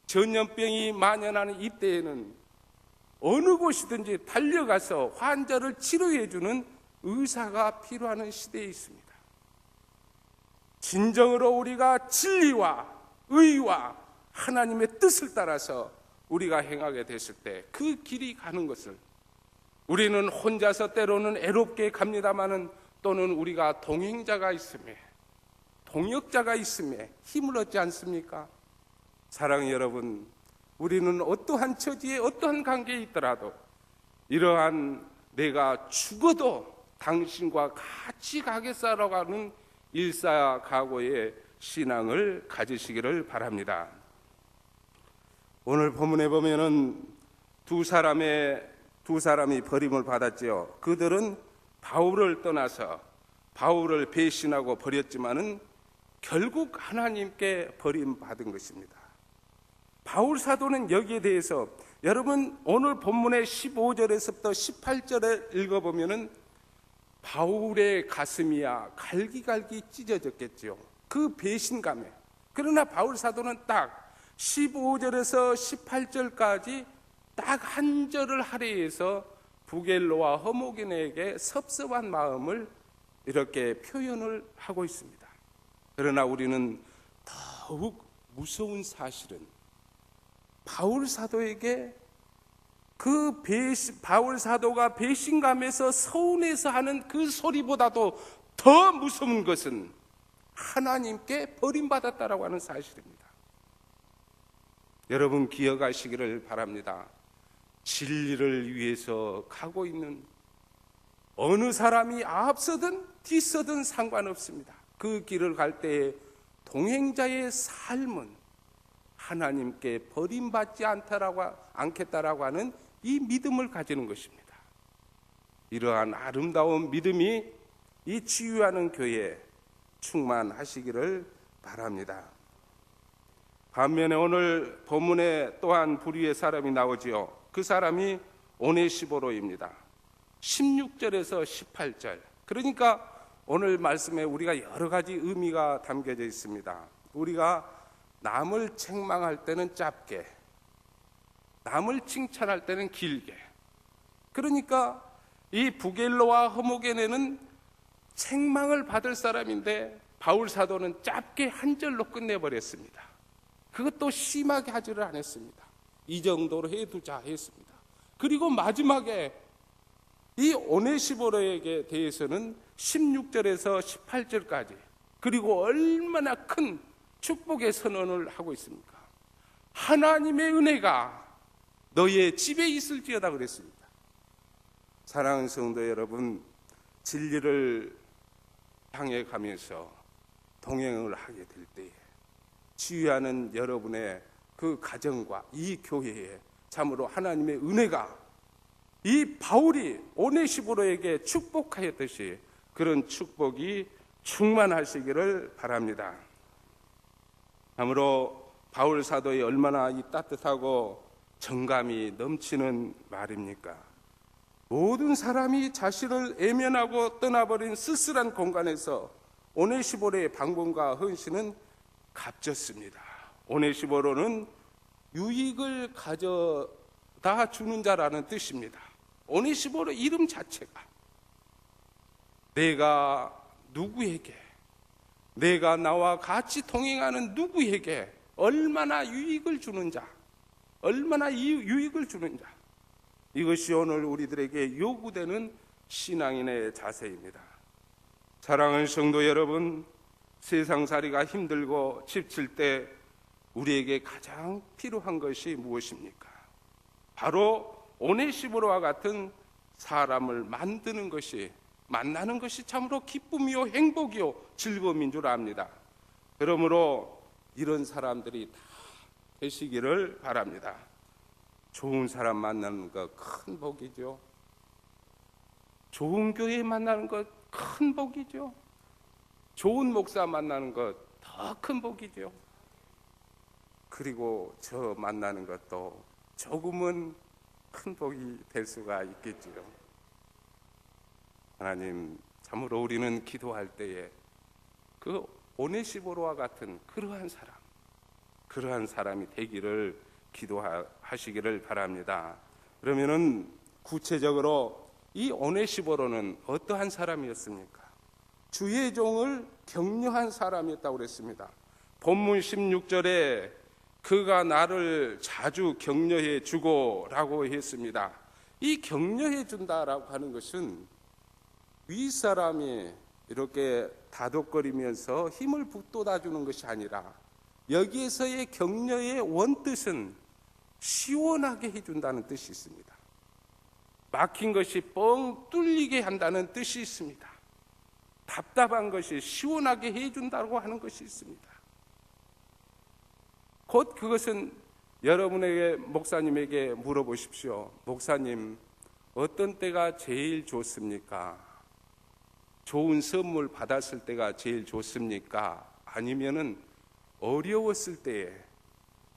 전염병이 만연하는 이때에는 어느 곳이든지 달려가서 환자를 치료해주는 의사가 필요한 시대에 있습니다. 진정으로 우리가 진리와 의와 하나님의 뜻을 따라서 우리가 행하게 됐을 때 그 길이 가는 것을 우리는 혼자서 때로는 애롭게 갑니다마는 또는 우리가 동행자가 있음에 동역자가 있음에 힘을 얻지 않습니까? 사랑하는 여러분, 우리는 어떠한 처지에 어떠한 관계에 있더라도 이러한 내가 죽어도 당신과 같이 가겠사라고 하는 일사각오의 신앙을 가지시기를 바랍니다. 오늘 본문에 보면은 두 사람이 버림을 받았지요. 그들은 바울을 떠나서 바울을 배신하고 버렸지만은 결국 하나님께 버림받은 것입니다. 바울 사도는 여기에 대해서 여러분 오늘 본문의 15절에서부터 18절에 읽어보면은 바울의 가슴이야 갈기갈기 찢어졌겠죠. 그 배신감에. 그러나 바울 사도는 딱 15절에서 18절까지 딱 한 절을 할애해서 부겔로와 허모겐에게 섭섭한 마음을 이렇게 표현을 하고 있습니다. 그러나 우리는 더욱 무서운 사실은 바울 사도에게 바울 사도가 배신감에서 서운해서 하는 그 소리보다도 더 무서운 것은 하나님께 버림받았다라고 하는 사실입니다. 여러분 기억하시기를 바랍니다. 진리를 위해서 가고 있는 어느 사람이 앞서든 뒤서든 상관없습니다. 그 길을 갈 때에 동행자의 삶은 하나님께 버림받지 않겠다라고 하는 이 믿음을 가지는 것입니다. 이러한 아름다운 믿음이 이 치유하는 교회에 충만하시기를 바랍니다. 반면에 오늘 본문에 또한 불의의 사람이 나오지요. 그 사람이 오네시보로입니다. 16절에서 18절. 그러니까 오늘 말씀에 우리가 여러 가지 의미가 담겨져 있습니다. 우리가 남을 책망할 때는 짧게, 남을 칭찬할 때는 길게. 그러니까 이 부겔로와 허모게네는 책망을 받을 사람인데 바울 사도는 짧게 한 절로 끝내버렸습니다. 그것도 심하게 하지를 않았습니다. 이 정도로 해두자 했습니다. 그리고 마지막에 이 오네시보로에게 대해서는 16절에서 18절까지 그리고 얼마나 큰 축복의 선언을 하고 있습니까? 하나님의 은혜가 너의 집에 있을지어다 그랬습니다. 사랑하는 성도 여러분, 진리를 향해 가면서 동행을 하게 될 때에 지휘하는 여러분의 그 가정과 이 교회에 참으로 하나님의 은혜가 이 바울이 오네시보로에게 축복하였듯이 그런 축복이 충만하시기를 바랍니다. 참으로 바울 사도의 얼마나 이 따뜻하고 정감이 넘치는 말입니까? 모든 사람이 자신을 애면하고 떠나버린 쓸쓸한 공간에서 오네시보로의 방문과 헌신은 값졌습니다. 오네시보로는 유익을 가져다 주는 자라는 뜻입니다. 오네시보로 이름 자체가 내가 누구에게, 내가 나와 같이 동행하는 누구에게 얼마나 유익을 주는 자, 얼마나 유익을 주는 자, 이것이 오늘 우리들에게 요구되는 신앙인의 자세입니다. 사랑하는 성도 여러분, 세상살이가 힘들고 지칠 때 우리에게 가장 필요한 것이 무엇입니까? 바로 오네시보로와 같은 사람을 만나는 것이 참으로 기쁨이요 행복이요 즐거움인 줄 압니다. 그러므로 이런 사람들이 다 되시기를 바랍니다. 좋은 사람 만나는 것 큰 복이죠. 좋은 교회 만나는 것 큰 복이죠. 좋은 목사 만나는 것 더 큰 복이죠. 그리고 저 만나는 것도 조금은 큰 복이 될 수가 있겠지요. 하나님, 참으로 우리는 기도할 때에 그 오네시보로와 같은 그러한 사람이 되기를 기도하시기를 바랍니다. 그러면은 구체적으로 이 오네시보로는 어떠한 사람이었습니까? 주의 종을 격려한 사람이었다고 그랬습니다. 본문 16절에 그가 나를 자주 격려해 주고라고 했습니다. 이 격려해 준다라고 하는 것은 윗사람이 이렇게 다독거리면서 힘을 북돋아 주는 것이 아니라 여기에서의 격려의 원뜻은 시원하게 해준다는 뜻이 있습니다. 막힌 것이 뻥 뚫리게 한다는 뜻이 있습니다. 답답한 것이 시원하게 해준다고 하는 것이 있습니다. 곧 그것은 여러분에게 목사님에게 물어보십시오. 목사님, 어떤 때가 제일 좋습니까? 좋은 선물 받았을 때가 제일 좋습니까? 아니면은 어려웠을 때에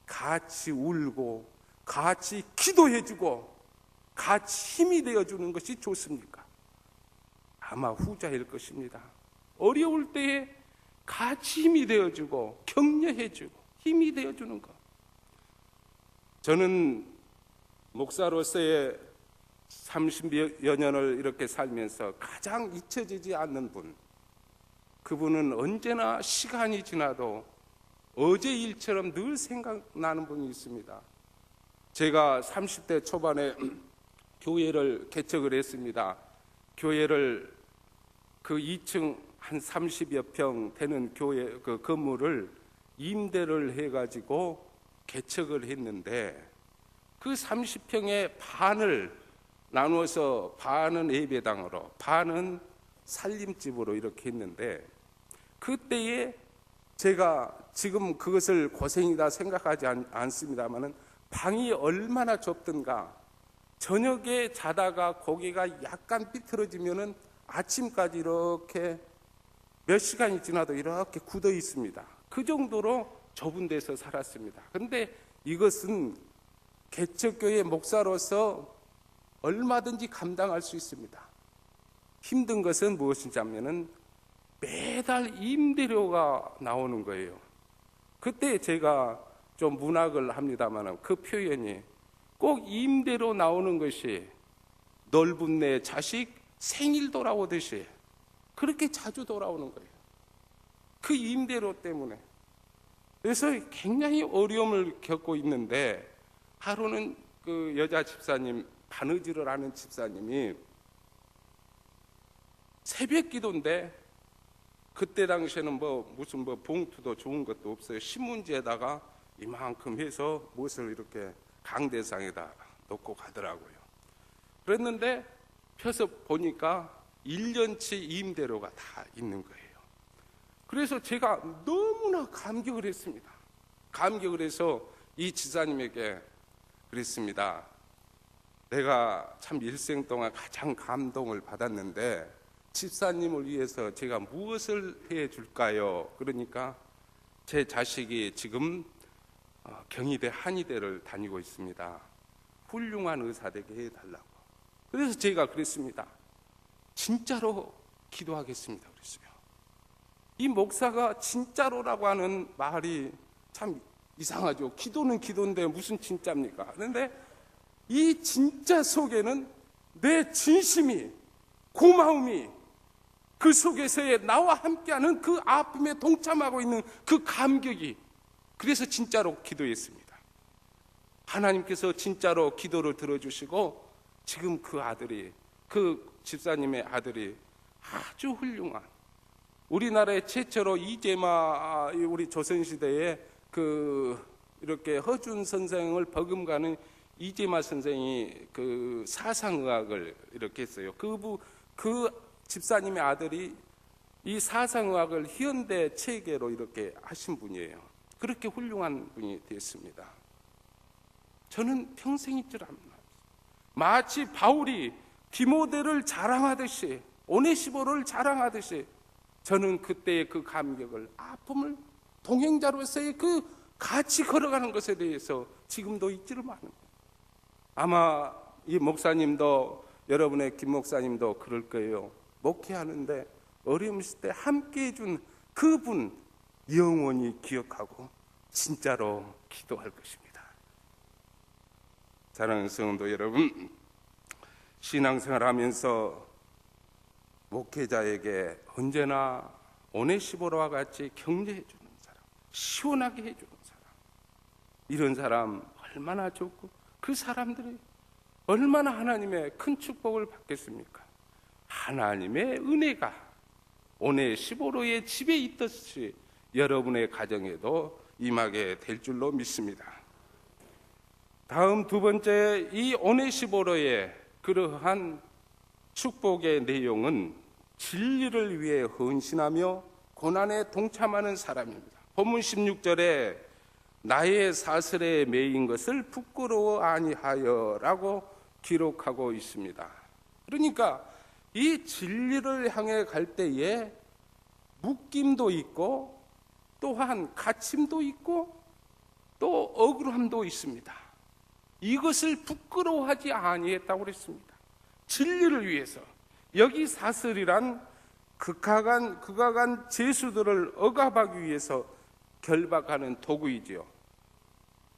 같이 울고 같이 기도해주고 같이 힘이 되어주는 것이 좋습니까? 아마 후자일 것입니다. 어려울 때에 같이 힘이 되어주고 격려해주고 힘이 되어주는 것. 저는 목사로서의 30여 년을 이렇게 살면서 가장 잊혀지지 않는 분, 그분은 언제나 시간이 지나도 어제 일처럼 늘 생각나는 분이 있습니다. 제가 30대 초반에 교회를 개척을 했습니다. 교회를 그 2층 한 30여 평 되는 교회 그 건물을 임대를 해가지고 개척을 했는데 그 30평의 반을 나누어서 반은 예배당으로 반은 살림집으로 이렇게 했는데 그때에 제가 지금 그것을 고생이다 생각하지 않습니다만은 방이 얼마나 좁든가 저녁에 자다가 고개가 약간 삐뚤어지면은 아침까지 이렇게 몇 시간이 지나도 이렇게 굳어 있습니다. 그 정도로 좁은 데서 살았습니다. 그런데 이것은 개척교회 목사로서 얼마든지 감당할 수 있습니다. 힘든 것은 무엇인지 하면은 매달 임대료가 나오는 거예요. 그때 제가 좀 문학을 합니다만 그 표현이 꼭 임대료 나오는 것이 넓은 내 자식 생일 돌아오듯이 그렇게 자주 돌아오는 거예요. 그 임대료 때문에. 그래서 굉장히 어려움을 겪고 있는데 하루는 그 여자 집사님, 바느질을 하는 집사님이 새벽 기도인데 그때 당시에는 무슨 봉투도 좋은 것도 없어요. 신문지에다가 이만큼 해서 무엇을 이렇게 강대상에다 놓고 가더라고요. 그랬는데 펴서 보니까 1년치 임대료가 다 있는 거예요. 그래서 제가 너무나 감격을 했습니다. 감격을 해서 이 지사님에게 그랬습니다. 내가 참 일생 동안 가장 감동을 받았는데 집사님을 위해서 제가 무엇을 해 줄까요? 그러니까 제 자식이 지금 경희대 한의대를 다니고 있습니다. 훌륭한 의사 되게 해달라고. 그래서 제가 그랬습니다. 진짜로 기도하겠습니다. 그랬어요. 이 목사가 진짜로라고 하는 말이 참 이상하죠. 기도는 기도인데 무슨 진짜입니까? 그런데 이 진짜 속에는 내 진심이, 고마움이, 그 속에서의 나와 함께하는 그 아픔에 동참하고 있는 그 감격이, 그래서 진짜로 기도했습니다. 하나님께서 진짜로 기도를 들어주시고 지금 그 아들이, 그 집사님의 아들이 아주 훌륭한, 우리나라의 최초로 이재마, 우리 조선시대에 이렇게 허준 선생을 버금가는 이재마 선생이 그 사상의학을 이렇게 했어요. 그 집사님의 아들이 이 사상의학을 현대 체계로 이렇게 하신 분이에요. 그렇게 훌륭한 분이 됐습니다. 저는 평생일 줄 압니다. 마치 바울이 디모데를 자랑하듯이, 오네시모를 자랑하듯이, 저는 그때의 그 감격을, 아픔을 동행자로서의 그 같이 걸어가는 것에 대해서 지금도 잊지를 않은 거예요. 아마 이 목사님도, 여러분의 김 목사님도 그럴 거예요. 목회하는데 어려움 있을 때 함께 해준 그분 영원히 기억하고 진짜로 기도할 것입니다. 사랑하는 성도 여러분, 신앙생활 하면서 목회자에게 언제나 오네시모로와 같이 격려해 주는 사람, 시원하게 해주는 사람, 이런 사람 얼마나 좋고 그 사람들이 얼마나 하나님의 큰 축복을 받겠습니까? 하나님의 은혜가 오네시모로의 집에 있듯이 여러분의 가정에도 임하게 될 줄로 믿습니다. 다음 두 번째, 이 오네시모로의 그러한 축복의 내용은 진리를 위해 헌신하며 고난에 동참하는 사람입니다. 본문 16절에 나의 사슬에 매인 것을 부끄러워 아니하여 라고 기록하고 있습니다. 그러니까 이 진리를 향해 갈 때에 묶임도 있고 또한 갇힘도 있고 또 억울함도 있습니다. 이것을 부끄러워하지 아니했다고 그랬습니다. 진리를 위해서. 여기 사슬이란 극악한 죄수들을 억압하기 위해서 결박하는 도구이지요.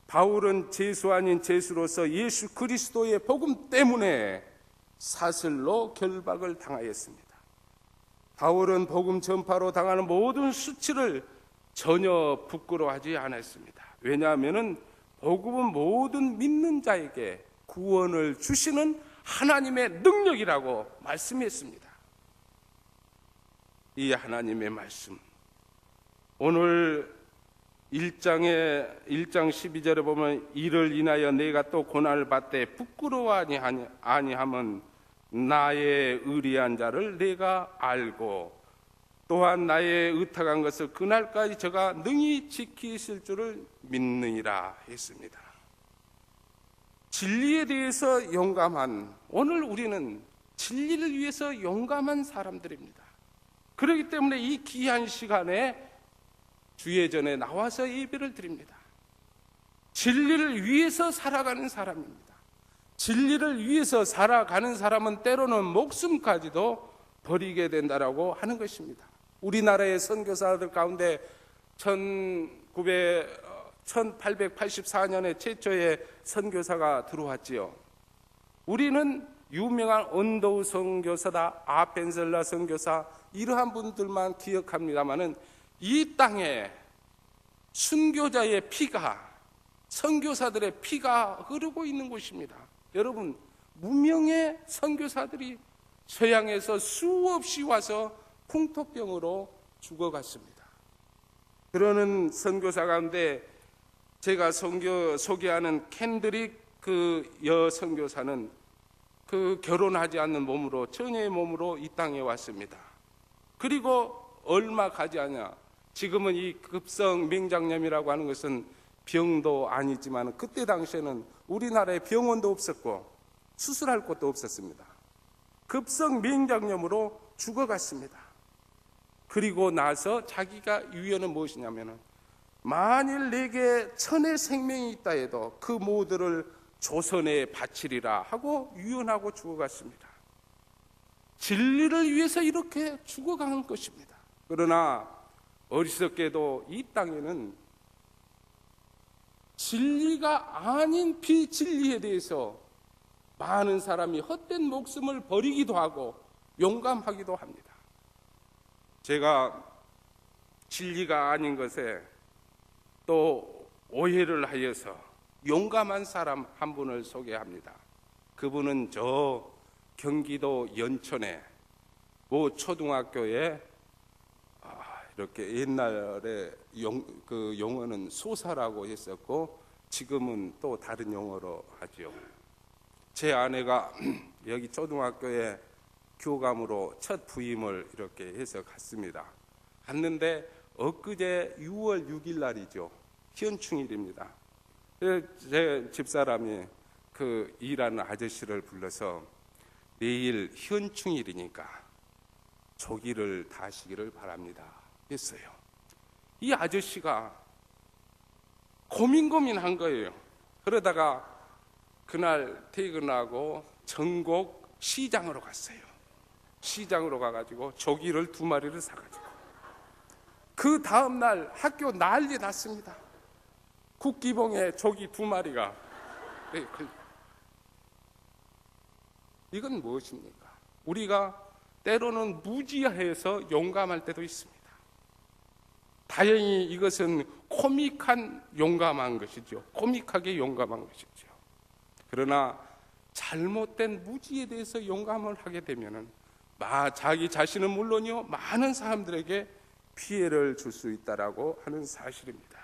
바울은 죄수 아닌 죄수로서 예수 그리스도의 복음 때문에 사슬로 결박을 당하였습니다. 바울은 복음 전파로 당하는 모든 수치를 전혀 부끄러워하지 않았습니다. 왜냐하면 복음은 모든 믿는 자에게 구원을 주시는 하나님의 능력이라고 말씀했습니다. 이 하나님의 말씀, 오늘 1장 12절에 보면 이를 인하여 내가 또 고난을 받되 부끄러워하니 아니함은 나의 의리한 자를 내가 알고 또한 나의 의탁한 것을 그날까지 저가 능히 지키실 줄을 믿느니라 했습니다. 진리에 대해서 용감한, 오늘 우리는 진리를 위해서 용감한 사람들입니다. 그렇기 때문에 이 귀한 시간에 주예전에 나와서 예배를 드립니다. 진리를 위해서 살아가는 사람입니다. 진리를 위해서 살아가는 사람은 때로는 목숨까지도 버리게 된다라고 하는 것입니다. 우리나라의 선교사들 가운데 1884년에 최초의 선교사가 들어왔지요. 우리는 유명한 언도우 선교사다, 아펜셀라 선교사, 이러한 분들만 기억합니다마는 이 땅에 순교자의 피가, 선교사들의 피가 흐르고 있는 곳입니다. 여러분, 무명의 선교사들이 서양에서 수없이 와서 풍토병으로 죽어갔습니다. 그러는 선교사 가운데 제가 소개하는 캔드릭 그 여선교사는 그 결혼하지 않는 몸으로, 처녀의 몸으로 이 땅에 왔습니다. 그리고 얼마 가지 않아, 지금은 이 급성 맹장염이라고 하는 것은 병도 아니지만 그때 당시에는 우리나라에 병원도 없었고 수술할 곳도 없었습니다. 급성 맹장염으로 죽어갔습니다. 그리고 나서 자기가 유언은 무엇이냐면은, 만일 내게 천의 생명이 있다 해도 그 모두를 조선에 바치리라 하고 유언하고 죽어갔습니다. 진리를 위해서 이렇게 죽어가는 것입니다. 그러나 어리석게도 이 땅에는 진리가 아닌 비진리에 대해서 많은 사람이 헛된 목숨을 버리기도 하고 용감하기도 합니다. 제가 진리가 아닌 것에 또 오해를 하여서 용감한 사람 한 분을 소개합니다. 그분은 저 경기도 연천의 모 초등학교에 이렇게 옛날에 그 용어는 소사라고 했었고 지금은 또 다른 용어로 하죠. 제 아내가 여기 초등학교에 교감으로 첫 부임을 이렇게 해서 갔습니다. 갔는데 엊그제 6월 6일 날이죠. 현충일입니다. 제 집사람이 그 일하는 아저씨를 불러서 내일 현충일이니까 조기를 다시기를 바랍니다 했어요. 이 아저씨가 고민한 거예요. 그러다가 그날 퇴근하고 전곡 시장으로 갔어요. 시장으로 가가지고 조기를 2마리를 사가지고 그 다음날 학교 난리 났습니다. 국기봉에 조기 2마리가. 이건 무엇입니까? 우리가 때로는 무지해서 용감할 때도 있습니다. 다행히 이것은 코믹한 용감한 것이죠. 코믹하게 용감한 것이죠. 그러나 잘못된 무지에 대해서 용감을 하게 되면은 자기 자신은 물론이요 많은 사람들에게 피해를 줄 수 있다라고 하는 사실입니다.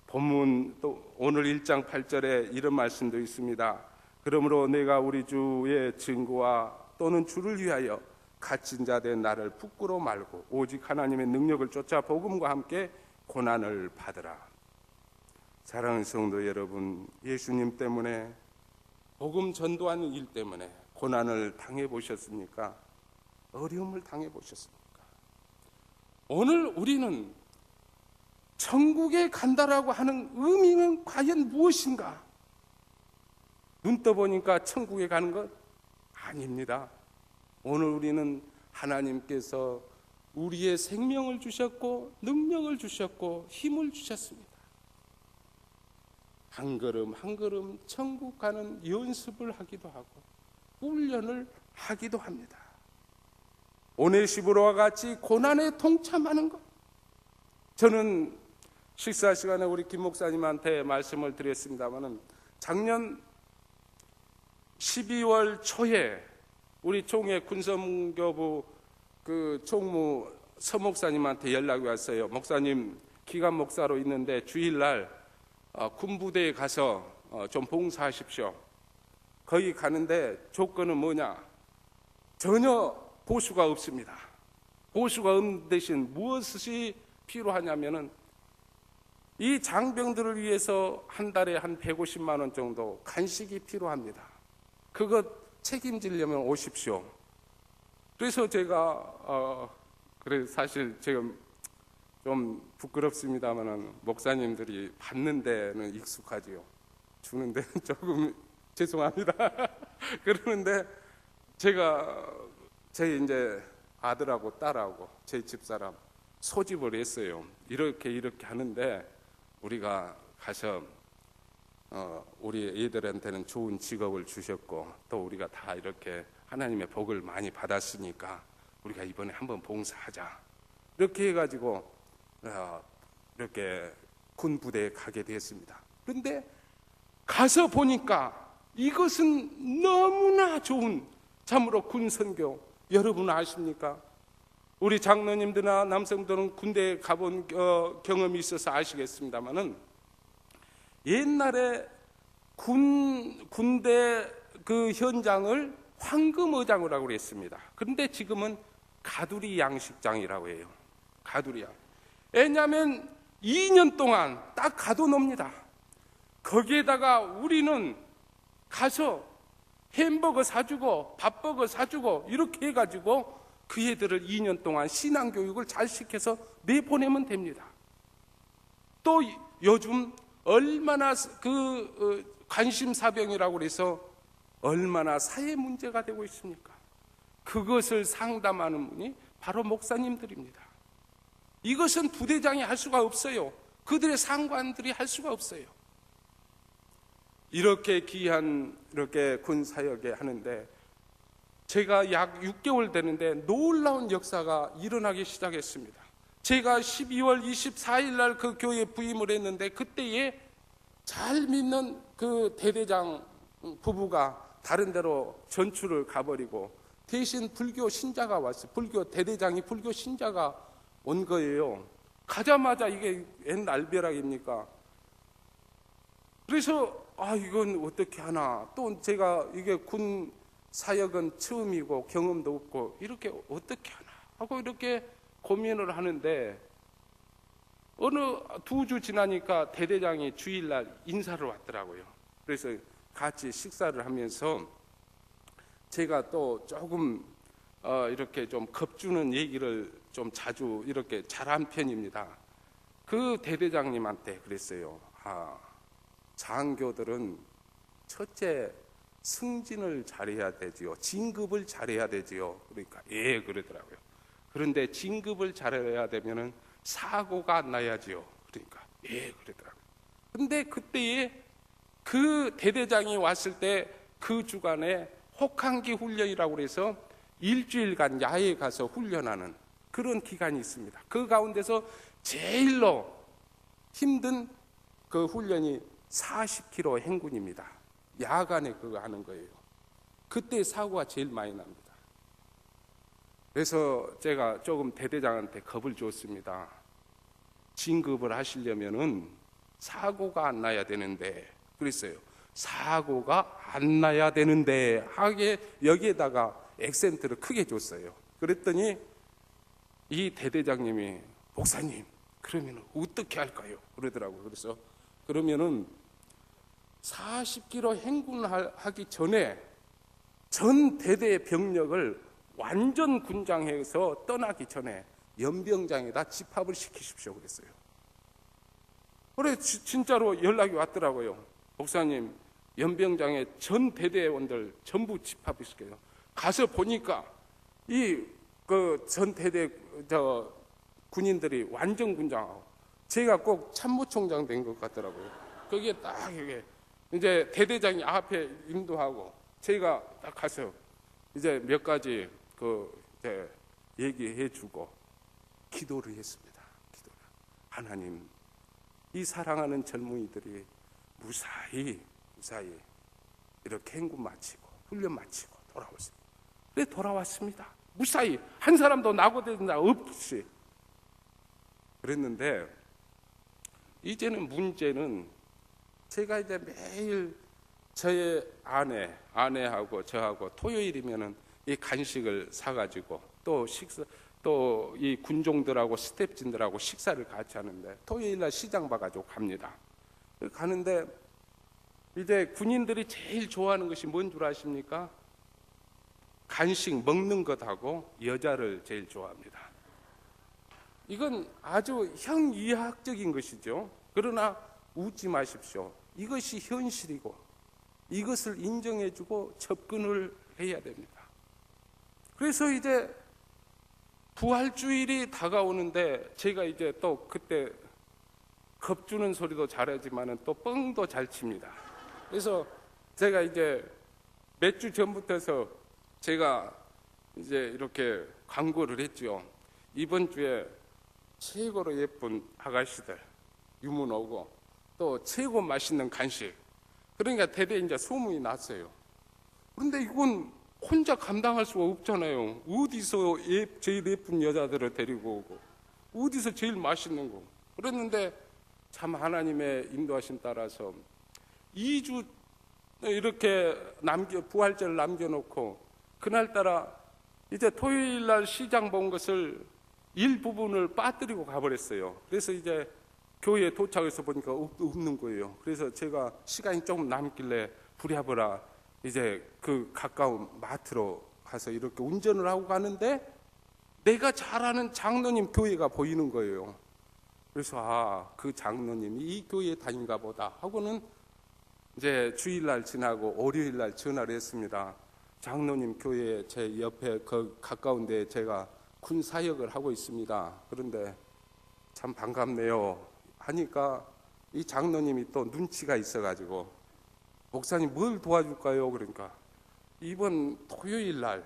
본문 또 오늘 1장 8절에 이런 말씀도 있습니다. 그러므로 내가 우리 주의 증거와 또는 주를 위하여 갇힌 자 된 나를 부끄러워 말고 오직 하나님의 능력을 쫓아 복음과 함께 고난을 받으라. 사랑하는 성도 여러분, 예수님 때문에 복음 전도하는 일 때문에 고난을 당해 보셨습니까? 어려움을 당해 보셨습니까? 오늘 우리는 천국에 간다라고 하는 의미는 과연 무엇인가? 눈 떠보니까 천국에 가는 것 아닙니다. 오늘 우리는 하나님께서 우리의 생명을 주셨고 능력을 주셨고 힘을 주셨습니다. 한 걸음 한 걸음 천국 가는 연습을 하기도 하고 훈련을 하기도 합니다. 오네시모로와 같이 고난에 동참하는 것. 저는 식사 시간에 우리 김 목사님한테 말씀을 드렸습니다마는 작년 12월 초에 우리 총회 군성교부 그 총무 서 목사님한테 연락이 왔어요. 목사님 기간 목사로 있는데 주일날 군부대에 가서 좀 봉사하십시오. 거기 가는데 조건은 뭐냐? 전혀 보수가 없습니다. 보수가 없는 대신 무엇이 필요하냐면은 이 장병들을 위해서 한 달에 한 150만 원 정도 간식이 필요합니다. 그것 책임지려면 오십시오. 그래서 제가 그래 사실 지금 좀 부끄럽습니다만은 목사님들이 받는 데는 익숙하지요. 주는 데는 조금 죄송합니다. 그러는데 제가 제 이제 아들하고 딸하고 제 집사람 소집을 했어요. 이렇게 하는데 우리가 가서 우리 애들한테는 좋은 직업을 주셨고 또 우리가 다 이렇게 하나님의 복을 많이 받았으니까 우리가 이번에 한번 봉사하자. 이렇게 해가지고 이렇게 군부대에 가게 됐습니다. 그런데 가서 보니까 이것은 너무나 좋은 참으로 군선교. 여러분 아십니까? 우리 장로님들이나 남성들은 군대에 가본 경험이 있어서 아시겠습니다만은 옛날에 군대 그 현장을 황금어장이라고 그랬습니다. 그런데 지금은 가두리 양식장이라고 해요. 가두리 양. 왜냐하면 2년 동안 딱 가둬놉니다. 거기에다가 우리는 가서 햄버거 사주고 밥버거 사주고 이렇게 해가지고 그 애들을 2년 동안 신앙교육을 잘 시켜서 내보내면 됩니다. 또 요즘 얼마나 관심사병이라고 그래서 얼마나 사회 문제가 되고 있습니까? 그것을 상담하는 분이 바로 목사님들입니다. 이것은 부대장이 할 수가 없어요. 그들의 상관들이 할 수가 없어요. 이렇게 귀한 이렇게 군 사역에 하는데 제가 약 6개월 되는데 놀라운 역사가 일어나기 시작했습니다. 제가 12월 24일 날 그 교회에 부임을 했는데 그때에 잘 믿는 그 대대장 부부가 다른 데로 전출을 가버리고 대신 불교 신자가 왔어요. 대대장이 불교 신자가 온 거예요. 가자마자 이게 옛날 알벼락입니까? 그래서 이건 어떻게 하나. 또 제가 이게 군 사역은 처음이고 경험도 없고 이렇게 어떻게 하나 하고 이렇게 고민을 하는데 어느 2주 지나니까 대대장이 주일날 인사를 왔더라고요. 그래서 같이 식사를 하면서 제가 또 조금 이렇게 좀 겁주는 얘기를 좀 자주 이렇게 잘한 편입니다. 그 대대장님한테 그랬어요. 장교들은 첫째 승진을 잘해야 되지요. 진급을 잘해야 되지요. 그러니까 예 그러더라고요. 그런데 진급을 잘해야 되면은 사고가 안 나야지요. 그러니까 예 그러더라고요. 근데 그때에 그 대대장이 왔을 때 그 주간에 혹한기 훈련이라고 해서 일주일간 야외에 가서 훈련하는 그런 기간이 있습니다. 그 가운데서 제일로 힘든 그 훈련이 40km 행군입니다. 야간에 그거 하는 거예요. 그때 사고가 제일 많이 납니다. 그래서 제가 조금 대대장한테 겁을 줬습니다. 진급을 하시려면은 사고가 안 나야 되는데 그랬어요. 사고가 안 나야 되는데 하게 여기에다가 액센트를 크게 줬어요. 그랬더니 이 대대장님이 목사님 그러면 어떻게 할까요? 그러더라고요. 그래서 그러면은 40km 행군하기 전에 전 대대의 병력을 완전 군장해서 떠나기 전에 연병장에다 집합을 시키십시오 그랬어요. 그래 진짜로 연락이 왔더라고요. 목사님 연병장에 전 대대원들 전부 집합을 시켜요. 가서 보니까 이 그 전 대대 군인들이 완전 군장하고 제가 꼭 참모총장 된 것 같더라고요. 거기에 딱 이게 이제 대대장이 앞에 인도하고 제가 딱 가서 이제 몇 가지 이제 얘기해주고 기도를 했습니다. 하나님, 이 사랑하는 젊은이들이 무사히 이렇게 행군 마치고 훈련 마치고 돌아오세요. 그래 돌아왔습니다. 무사히 한 사람도 낙오된 자 없이 그랬는데 이제는 문제는 제가 이제 매일 저의 아내하고 저하고 토요일이면은 이 간식을 사가지고 또 이 군종들하고 스태프진들하고 식사를 같이 하는데 토요일날 시장 봐가지고 갑니다. 가는데 이제 군인들이 제일 좋아하는 것이 뭔 줄 아십니까? 간식 먹는 것하고 여자를 제일 좋아합니다. 이건 아주 형이하학적인 것이죠. 그러나 웃지 마십시오. 이것이 현실이고 이것을 인정해주고 접근을 해야 됩니다. 그래서 이제 부활주일이 다가오는데 제가 이제 또 그때 겁주는 소리도 잘하지만은 또 뻥도 잘 칩니다. 그래서 제가 이제 몇 주 전부터서 제가 이제 이렇게 광고를 했죠. 이번 주에 최고로 예쁜 아가씨들 유문 오고 또 최고 맛있는 간식. 그러니까 대대 이제 소문이 났어요. 그런데 이건 혼자 감당할 수가 없잖아요. 어디서 제일 예쁜 여자들을 데리고 오고 어디서 제일 맛있는 거. 그랬는데 참 하나님의 인도하심 따라서 2주 이렇게 부활절을 남겨놓고 그날따라 이제 토요일 날 시장 본 것을 일부분을 빠뜨리고 가버렸어요. 그래서 이제 교회에 도착해서 보니까 없는 거예요. 그래서 제가 시간이 조금 남길래 부랴부랴 이제 그 가까운 마트로 가서 이렇게 운전을 하고 가는데 내가 잘 아는 장로님 교회가 보이는 거예요. 그래서 그 장로님이 이 교회에 다닌가 보다 하고는 이제 주일날 지나고 월요일날 전화를 했습니다. 장로님 교회 제 옆에 그 가까운 데 제가 군 사역을 하고 있습니다. 그런데 참 반갑네요 하니까 이 장로님이 또 눈치가 있어가지고 목사님 뭘 도와줄까요? 그러니까 이번 토요일 날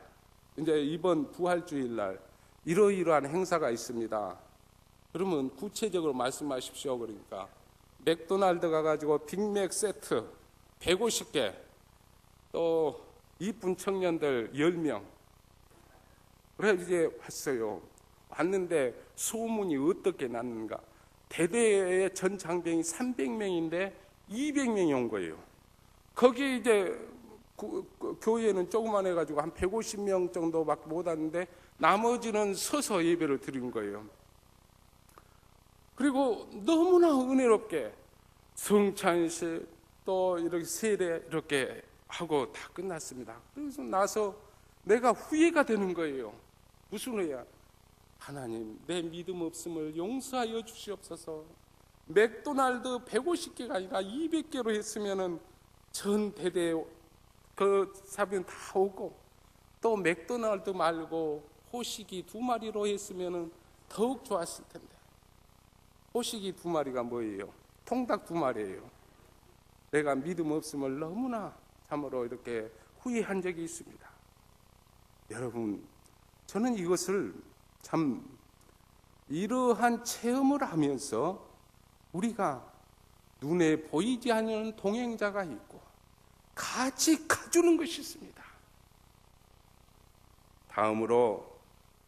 이제 이번 부활주일 날 이러이러한 행사가 있습니다. 그러면 구체적으로 말씀하십시오. 그러니까 맥도날드 가가지고 빅맥 세트 150개 또 이쁜 청년들 10명 그래 이제 왔어요. 왔는데 소문이 어떻게 났는가. 대대의 전 장병이 300명인데 200명이 온 거예요. 거기 이제 교회는 조그만 해가지고 한 150명 정도밖에 못 왔는데 나머지는 서서 예배를 드린 거예요. 그리고 너무나 은혜롭게 성찬식 또 이렇게 세례 이렇게 하고 다 끝났습니다. 그래서 나서 내가 후회가 되는 거예요. 무슨 후회야? 하나님 내 믿음 없음을 용서하여 주시옵소서. 맥도날드 150개가 아니라 200개로 했으면은 전 대대 그 사비는 다 오고 또 맥도날드 말고 호식이 2마리로 했으면은 더욱 좋았을 텐데. 호식이 2마리가 뭐예요? 통닭 2마리예요. 내가 믿음 없음을 너무나 참으로 이렇게 후회한 적이 있습니다. 여러분, 저는 이것을 참 이러한 체험을 하면서 우리가 눈에 보이지 않는 동행자가 있고 같이 가주는 것이 있습니다. 다음으로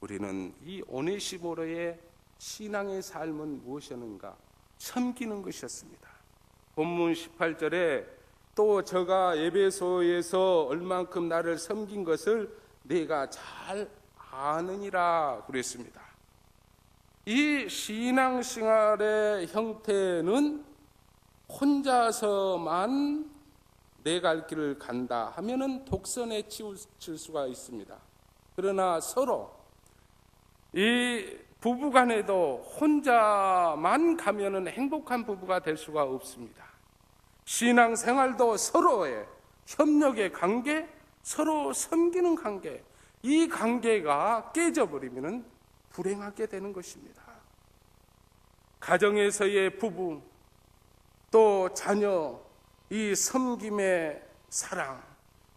우리는 이 오네시모로의 신앙의 삶은 무엇이었는가? 섬기는 것이었습니다. 본문 18절에 또 저가 에베소에서 얼만큼 나를 섬긴 것을 내가 잘 아느니라 그랬습니다. 이 신앙생활의 형태는 혼자서만 내 갈 길을 간다 하면은 독선에 치우칠 수가 있습니다. 그러나 서로 이 부부간에도 혼자만 가면은 행복한 부부가 될 수가 없습니다. 신앙생활도 서로의 협력의 관계, 서로 섬기는 관계, 이 관계가 깨져버리면은 불행하게 되는 것입니다. 가정에서의 부부, 또 자녀, 이 섬김의 사랑,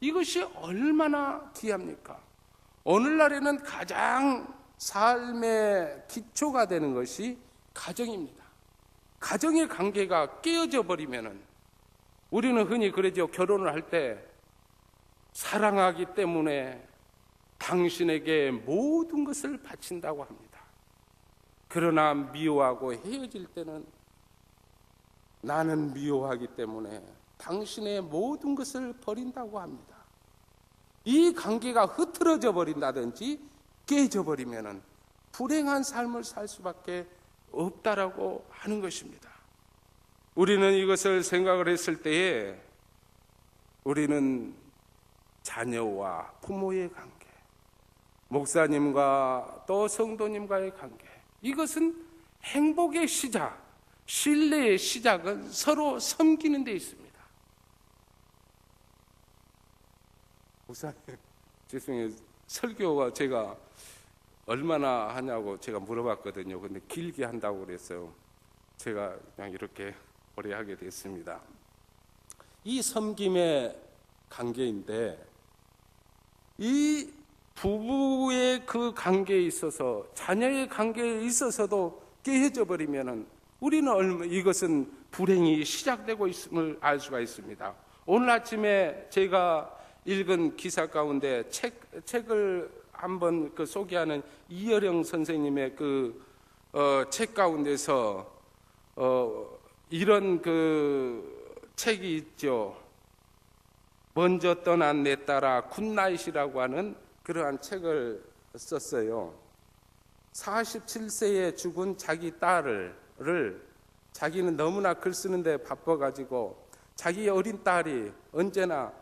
이것이 얼마나 귀합니까? 오늘날에는 가장 삶의 기초가 되는 것이 가정입니다. 가정의 관계가 깨어져 버리면은 우리는 흔히 그러죠. 결혼을 할 때 사랑하기 때문에 당신에게 모든 것을 바친다고 합니다. 그러나 미워하고 헤어질 때는 나는 미워하기 때문에 당신의 모든 것을 버린다고 합니다. 이 관계가 흐트러져 버린다든지 깨져 버리면은 불행한 삶을 살 수밖에 없다라고 하는 것입니다. 우리는 이것을 생각을 했을 때에 우리는 자녀와 부모의 관계, 목사님과 또 성도님과의 관계, 이것은 행복의 시작, 신뢰의 시작은 서로 섬기는 데 있습니다. 목사님, 죄송해요. 설교가 제가 얼마나 하냐고 제가 물어봤거든요. 근데 길게 한다고 그랬어요. 제가 그냥 이렇게 오래 하게 됐습니다. 이 섬김의 관계인데 이 부부의 그 관계에 있어서 자녀의 관계에 있어서도 깨어져 버리면은 우리는 이것은 불행이 시작되고 있음을 알 수가 있습니다. 오늘 아침에 제가 읽은 기사 가운데 책을 한번 소개하는 이여령 선생님의 책 가운데서 이런 책이 있죠. 먼저 떠난 내 딸아 굿나잇이라고 하는 그러한 책을 썼어요. 47세에 죽은 자기 딸을 자기는 너무나 글 쓰는데 바빠가지고 자기 어린 딸이 언제나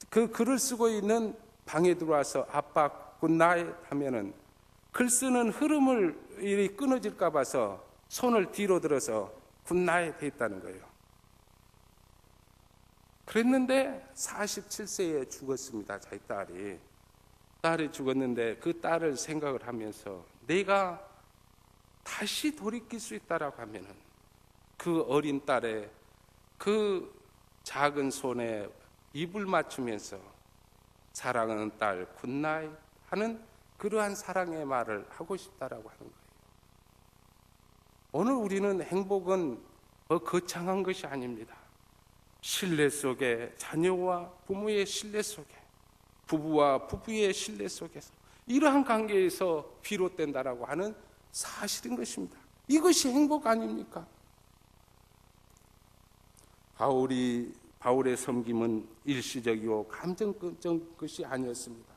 그 글을 쓰고 있는 방에 들어와서 아빠 굿나잇 하면은 글 쓰는 흐름을 끊어질까 봐서 손을 뒤로 들어서 굿나잇 했다는 거예요. 그랬는데 47세에 죽었습니다. 자기 딸이 죽었는데 그 딸을 생각을 하면서 내가 다시 돌이킬 수 있다라고 하면은 그 어린 딸의 그 작은 손에 입을 맞추면서 사랑하는 딸 굿나잇 하는 그러한 사랑의 말을 하고 싶다라고 하는 거예요. 오늘 우리는 행복은 거창한 것이 아닙니다. 신뢰 속에 자녀와 부모의 신뢰 속에 부부와 부부의 신뢰 속에서 이러한 관계에서 비롯된다라고 하는 사실인 것입니다. 이것이 행복 아닙니까? 바울의 섬김은 일시적이고 감정적인 것이 아니었습니다.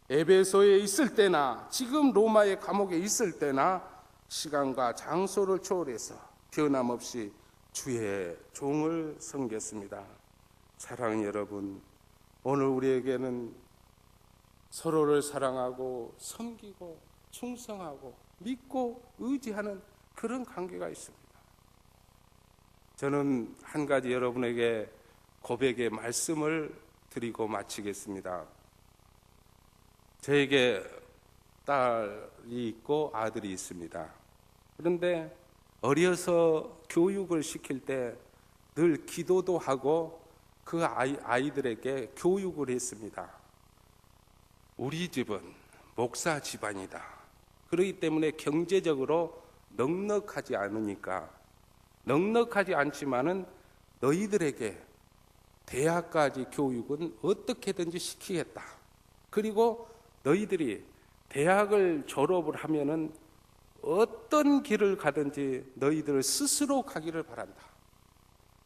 에베소에 있을 때나 지금 로마의 감옥에 있을 때나 시간과 장소를 초월해서 변함없이 주의 종을 섬겼습니다. 사랑하는 여러분, 오늘 우리에게는 서로를 사랑하고 섬기고 충성하고 믿고 의지하는 그런 관계가 있습니다. 저는 한 가지 여러분에게 고백의 말씀을 드리고 마치겠습니다. 저에게 딸이 있고 아들이 있습니다. 그런데 어려서 교육을 시킬 때 늘 기도도 하고 그 아이들에게 교육을 했습니다. 우리 집은 목사 집안이다. 그렇기 때문에 경제적으로 넉넉하지 않으니까 넉넉하지 않지만은 너희들에게 대학까지 교육은 어떻게든지 시키겠다. 그리고 너희들이 대학을 졸업을 하면은 어떤 길을 가든지 너희들 스스로 가기를 바란다.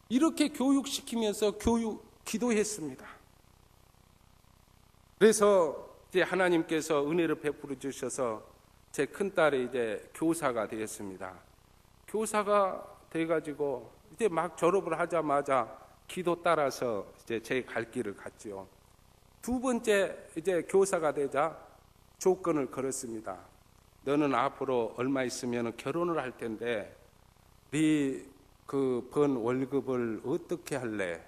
이렇게 교육시키면서 기도했습니다. 그래서 이제 하나님께서 은혜를 베풀어 주셔서 제 큰딸이 이제 교사가 되었습니다. 교사가 돼가지고 이제 막 졸업을 하자마자 기도 따라서 이제 제 갈 길을 갔죠. 두 번째 이제 교사가 되자 조건을 걸었습니다. 너는 앞으로 얼마 있으면 결혼을 할 텐데 네 그 번 월급을 어떻게 할래?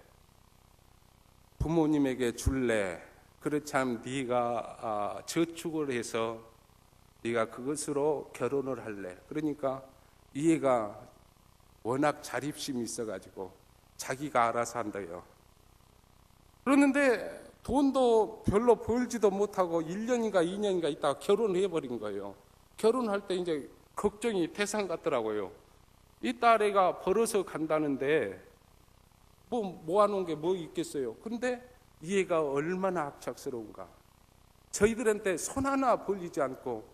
부모님에게 줄래? 그렇지 않으면 네가 저축을 해서 네가 그것으로 결혼을 할래? 그러니까 이 애가 워낙 자립심이 있어가지고 자기가 알아서 한다요. 그러는데 돈도 별로 벌지도 못하고 1년인가 2년인가 있다가 결혼을 해버린 거예요. 결혼할 때 이제 걱정이 태산 같더라고요. 이 딸애가 벌어서 간다는데 모아놓은 게 뭐 있겠어요. 그런데 이 애가 얼마나 악착스러운가. 저희들한테 손 하나 벌리지 않고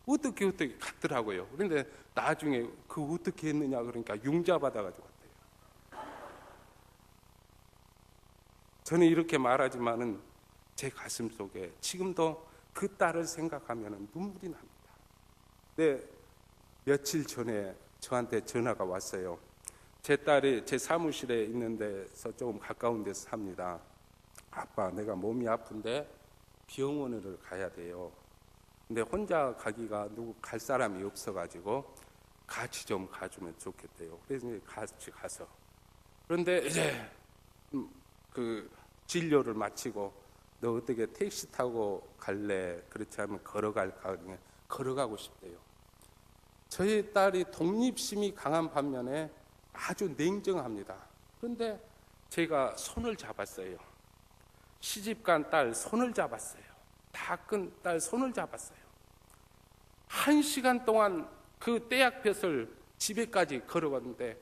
어떻게 갔더라고요. 그런데 나중에 그 어떻게 했느냐 그러니까 융자 받아가지고 갔대요. 저는 이렇게 말하지만은 제 가슴 속에 지금도 그 딸을 생각하면 눈물이 납니다. 네, 며칠 전에 저한테 전화가 왔어요. 제 딸이 제 사무실에 있는 데서 조금 가까운 데서 삽니다. 아빠, 내가 몸이 아픈데 병원을 가야 돼요. 근데 혼자 가기가 누구 갈 사람이 없어가지고 같이 좀 가주면 좋겠대요. 그래서 같이 가서. 그런데 이제 그 진료를 마치고 너 어떻게 택시 타고 갈래? 그렇지 않으면 걸어갈까? 걸어가고 싶대요. 저희 딸이 독립심이 강한 반면에 아주 냉정합니다. 그런데 제가 손을 잡았어요. 시집간 딸 손을 잡았어요. 다 큰 딸 손을 잡았어요. 1시간 동안 그 떼약볕을 집에까지 걸어갔는데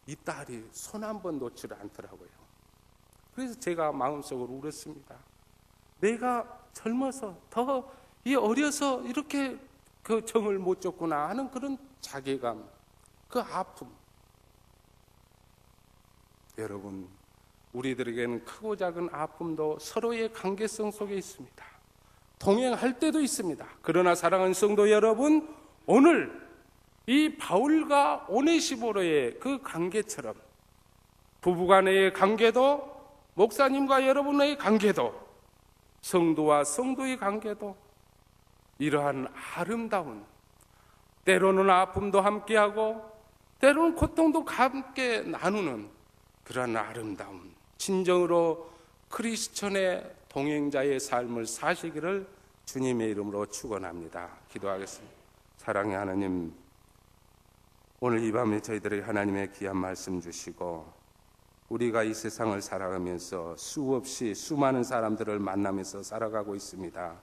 이 딸이 손 한 번 놓지를 않더라고요. 그래서 제가 마음속으로 울었습니다. 내가 젊어서 어려서 이렇게 그 정을 못 줬구나 하는 그런 자괴감, 그 아픔. 여러분, 우리들에게는 크고 작은 아픔도 서로의 관계성 속에 있습니다. 동행할 때도 있습니다. 그러나 사랑하는 성도 여러분, 오늘 이 바울과 오네시모로의 그 관계처럼 부부간의 관계도, 목사님과 여러분의 관계도, 성도와 성도의 관계도 이러한 아름다운, 때로는 아픔도 함께하고 때로는 고통도 함께 나누는 그러한 아름다운 진정으로 크리스천의 동행자의 삶을 사시기를 주님의 이름으로 축원합니다. 기도하겠습니다. 사랑의 하나님, 오늘 이 밤에 저희들에게 하나님의 귀한 말씀 주시고 우리가 이 세상을 살아가면서 수없이 수많은 사람들을 만나면서 살아가고 있습니다.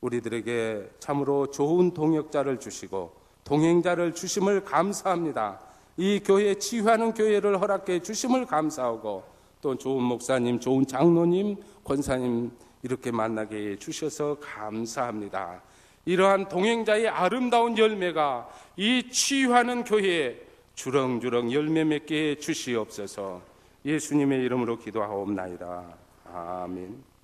우리들에게 참으로 좋은 동역자를 주시고 동행자를 주심을 감사합니다. 이 교회, 치유하는 교회를 허락해 주심을 감사하고 또 좋은 목사님, 좋은 장로님, 권사님 이렇게 만나게 해 주셔서 감사합니다. 이러한 동행자의 아름다운 열매가 이 치유하는 교회에 주렁주렁 열매 맺게 해 주시옵소서. 예수님의 이름으로 기도하옵나이다. 아멘.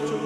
주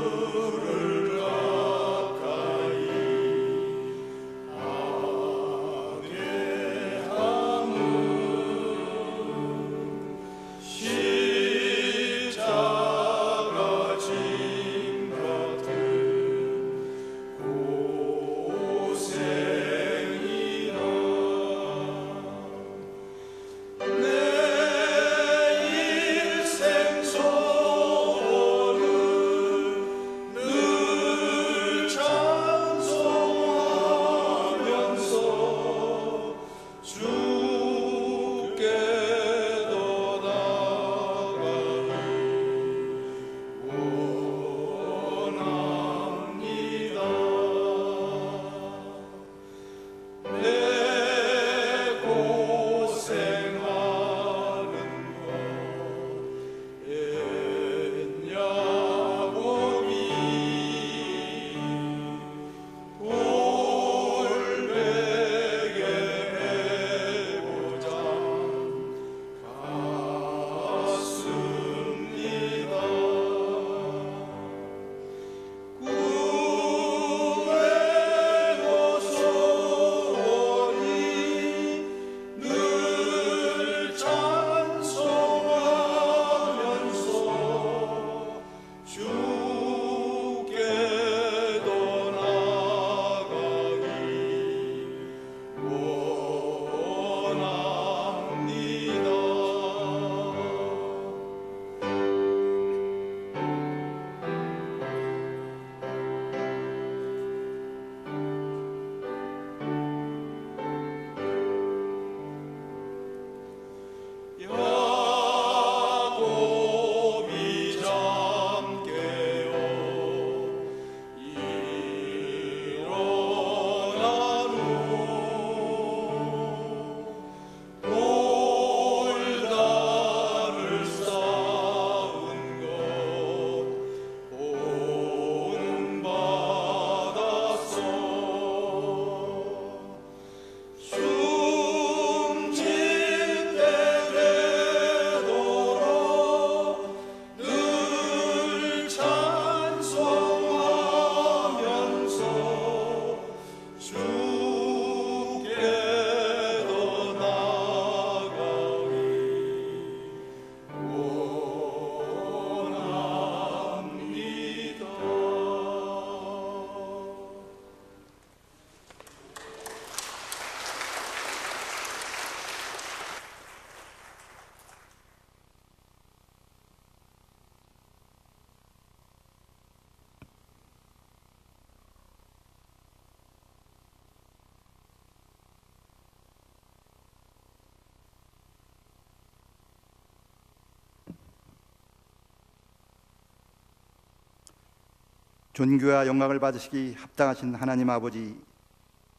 존귀와 영광을 받으시기 합당하신 하나님 아버지,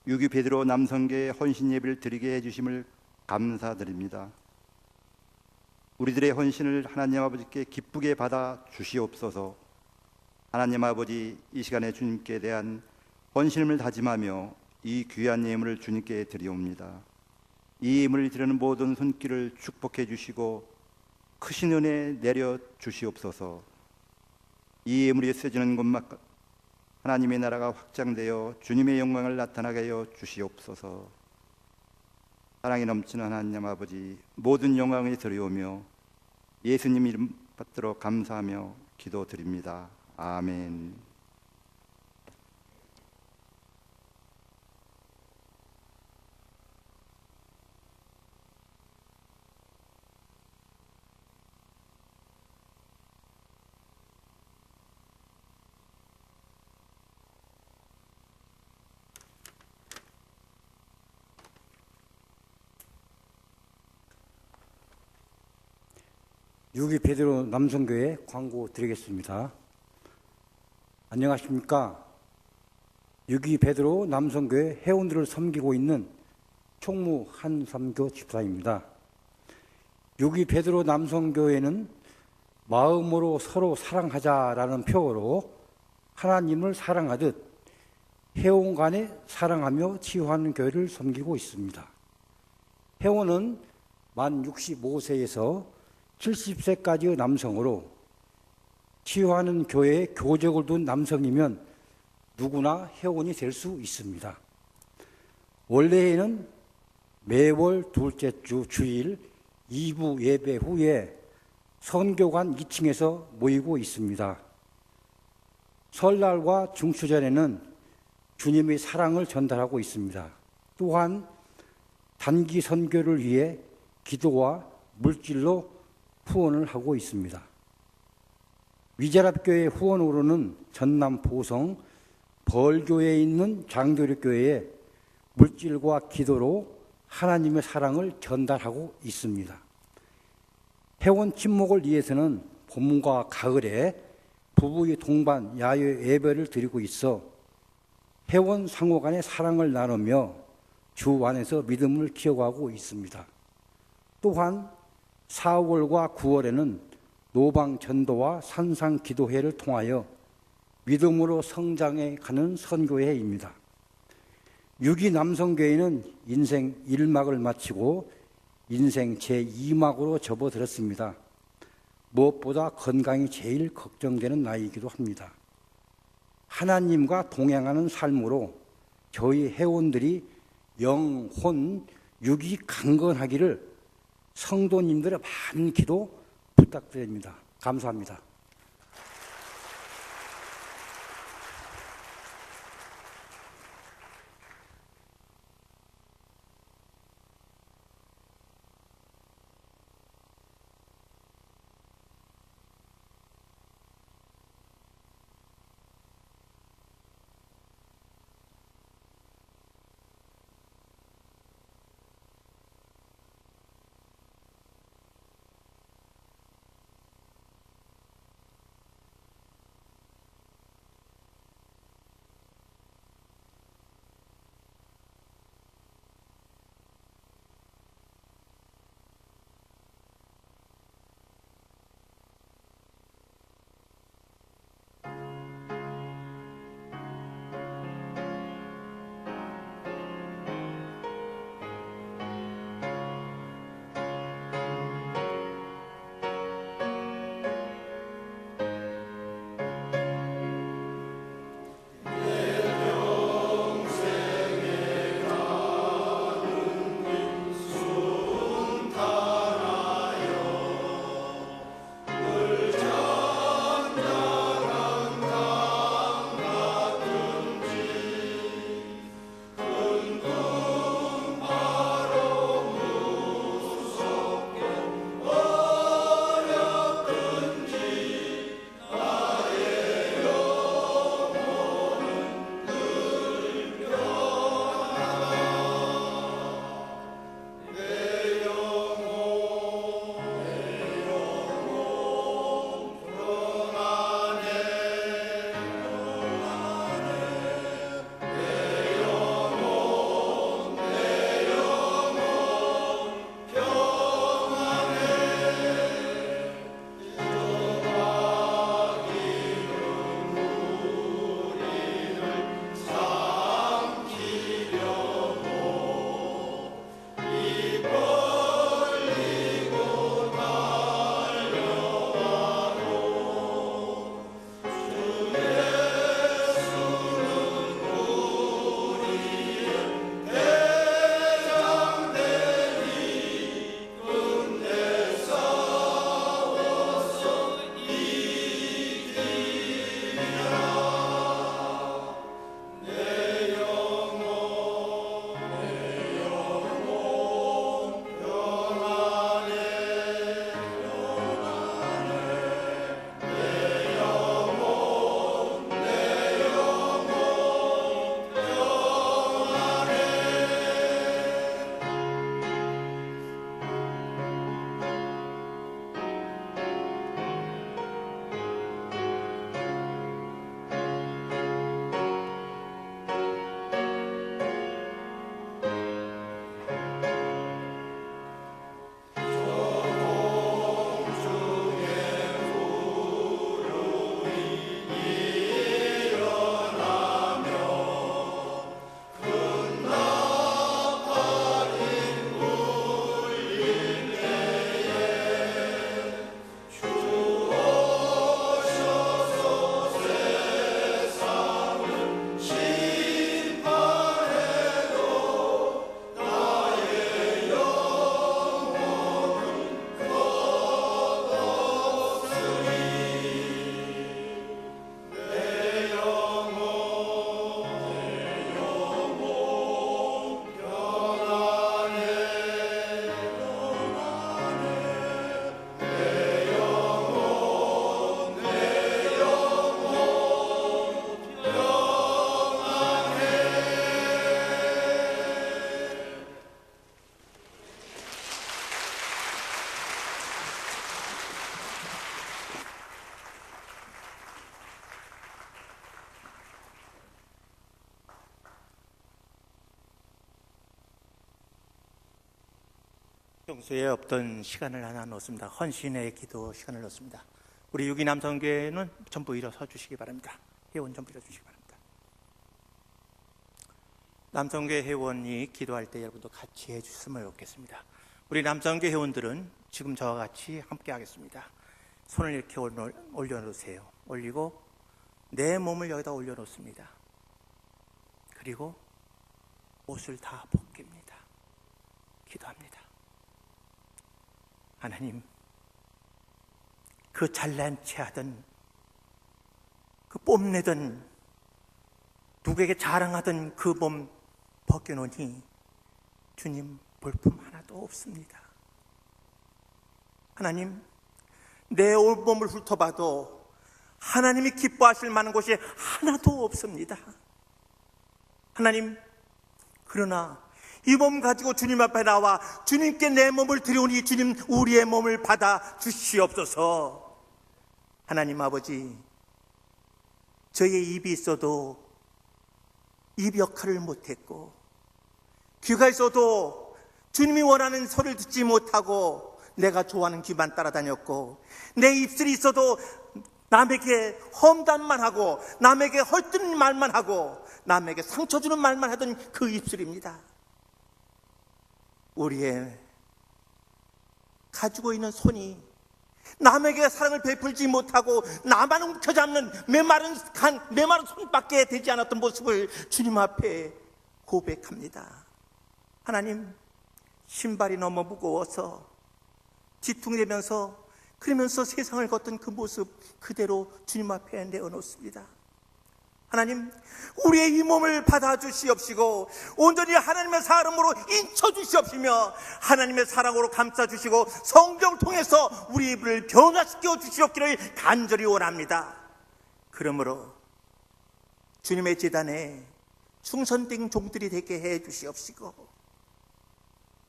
유기 베드로 남성교회 헌신 예배를 드리게 해주심을 감사드립니다. 우리들의 헌신을 하나님 아버지께 기쁘게 받아 주시옵소서. 하나님 아버지, 이 시간에 주님께 대한 헌신을 다짐하며 이 귀한 예물을 주님께 드리옵니다. 이 예물을 드리는 모든 손길을 축복해 주시고 크신 은혜 내려 주시옵소서. 이 예물이 쓰여지는 곳마다 하나님의 나라가 확장되어 주님의 영광을 나타나게 하여 주시옵소서. 사랑이 넘치는 하나님 아버지, 모든 영광을 드리오며 예수님 이름 받들어 감사하며 기도드립니다. 아멘. 유기 베드로 남성교회 광고 드리겠습니다. 안녕하십니까. 유기 베드로 남성교회 회원들을 섬기고 있는 총무 한삼교 집사입니다. 유기 베드로 남성교회는 마음으로 서로 사랑하자라는 표어로 하나님을 사랑하듯 회원 간에 사랑하며 치유하는 교회를 섬기고 있습니다. 회원은 만 65세에서 70세까지의 남성으로 치유하는 교회에 교적을 둔 남성이면 누구나 회원이 될 수 있습니다. 원래에는 매월 둘째 주 주일 2부 예배 후에 선교관 2층에서 모이고 있습니다. 설날과 중추전에는 주님의 사랑을 전달하고 있습니다. 또한 단기 선교를 위해 기도와 물질로 후원을 하고 있습니다. 위자랍교회 후원으로는 전남 보성 벌교에 있는 장교력교회에 물질과 기도로 하나님의 사랑을 전달하고 있습니다. 회원 친목을 위해서는 봄과 가을에 부부의 동반 야외 예배를 드리고 있어 회원 상호 간의 사랑을 나누며 주 안에서 믿음을 키워가고 있습니다. 또한 4월과 9월에는 노방 전도와 산상 기도회를 통하여 믿음으로 성장해 가는 선교회입니다. 유기 남성교회는 인생 1막을 마치고 인생 제2막으로 접어들었습니다. 무엇보다 건강이 제일 걱정되는 나이이기도 합니다. 하나님과 동행하는 삶으로 저희 회원들이 영혼, 육이 강건하기를 성도님들의 많은 기도 부탁드립니다. 감사합니다. 평소에 없던 시간을 하나 넣었습니다. 헌신의 기도 시간을 넣었습니다. 우리 유기남성교회는 전부 일어서 주시기 바랍니다. 회원 전부 일어서 주시기 바랍니다. 남성교회 회원이 기도할 때 여러분도 같이 해주셨으면 좋겠습니다. 우리 남성교회 회원들은 지금 저와 같이 함께 하겠습니다. 손을 이렇게 올려놓으세요. 올리고 내 몸을 여기다 올려놓습니다. 그리고 옷을 다 벗깁니다. 기도합니다. 하나님, 그 잘난 체 하던, 그 뽐내던, 누구에게 자랑하던 그 몸 벗겨놓으니 주님 볼품 하나도 없습니다. 하나님, 내 온몸을 훑어봐도 하나님이 기뻐하실 만한 곳이 하나도 없습니다. 하나님, 그러나 이 몸 가지고 주님 앞에 나와 주님께 내 몸을 드려오니 주님 우리의 몸을 받아 주시옵소서. 하나님 아버지, 저의 입이 있어도 입 역할을 못했고, 귀가 있어도 주님이 원하는 소리를 듣지 못하고 내가 좋아하는 귀만 따라다녔고, 내 입술이 있어도 남에게 험담만 하고 남에게 헐뜯는 말만 하고 남에게 상처 주는 말만 하던 그 입술입니다. 우리의 가지고 있는 손이 남에게 사랑을 베풀지 못하고 나만 움켜잡는 메마른 손밖에 되지 않았던 모습을 주님 앞에 고백합니다. 하나님, 신발이 너무 무거워서 뒤뚱이면서 그러면서 세상을 걷던 그 모습 그대로 주님 앞에 내어놓습니다. 하나님, 우리의 이 몸을 받아주시옵시고 온전히 하나님의 사랑으로 인쳐주시옵시며 하나님의 사랑으로 감싸주시고 성경을 통해서 우리 입을 변화시켜 주시옵기를 간절히 원합니다. 그러므로 주님의 제단에 충성된 종들이 되게 해 주시옵시고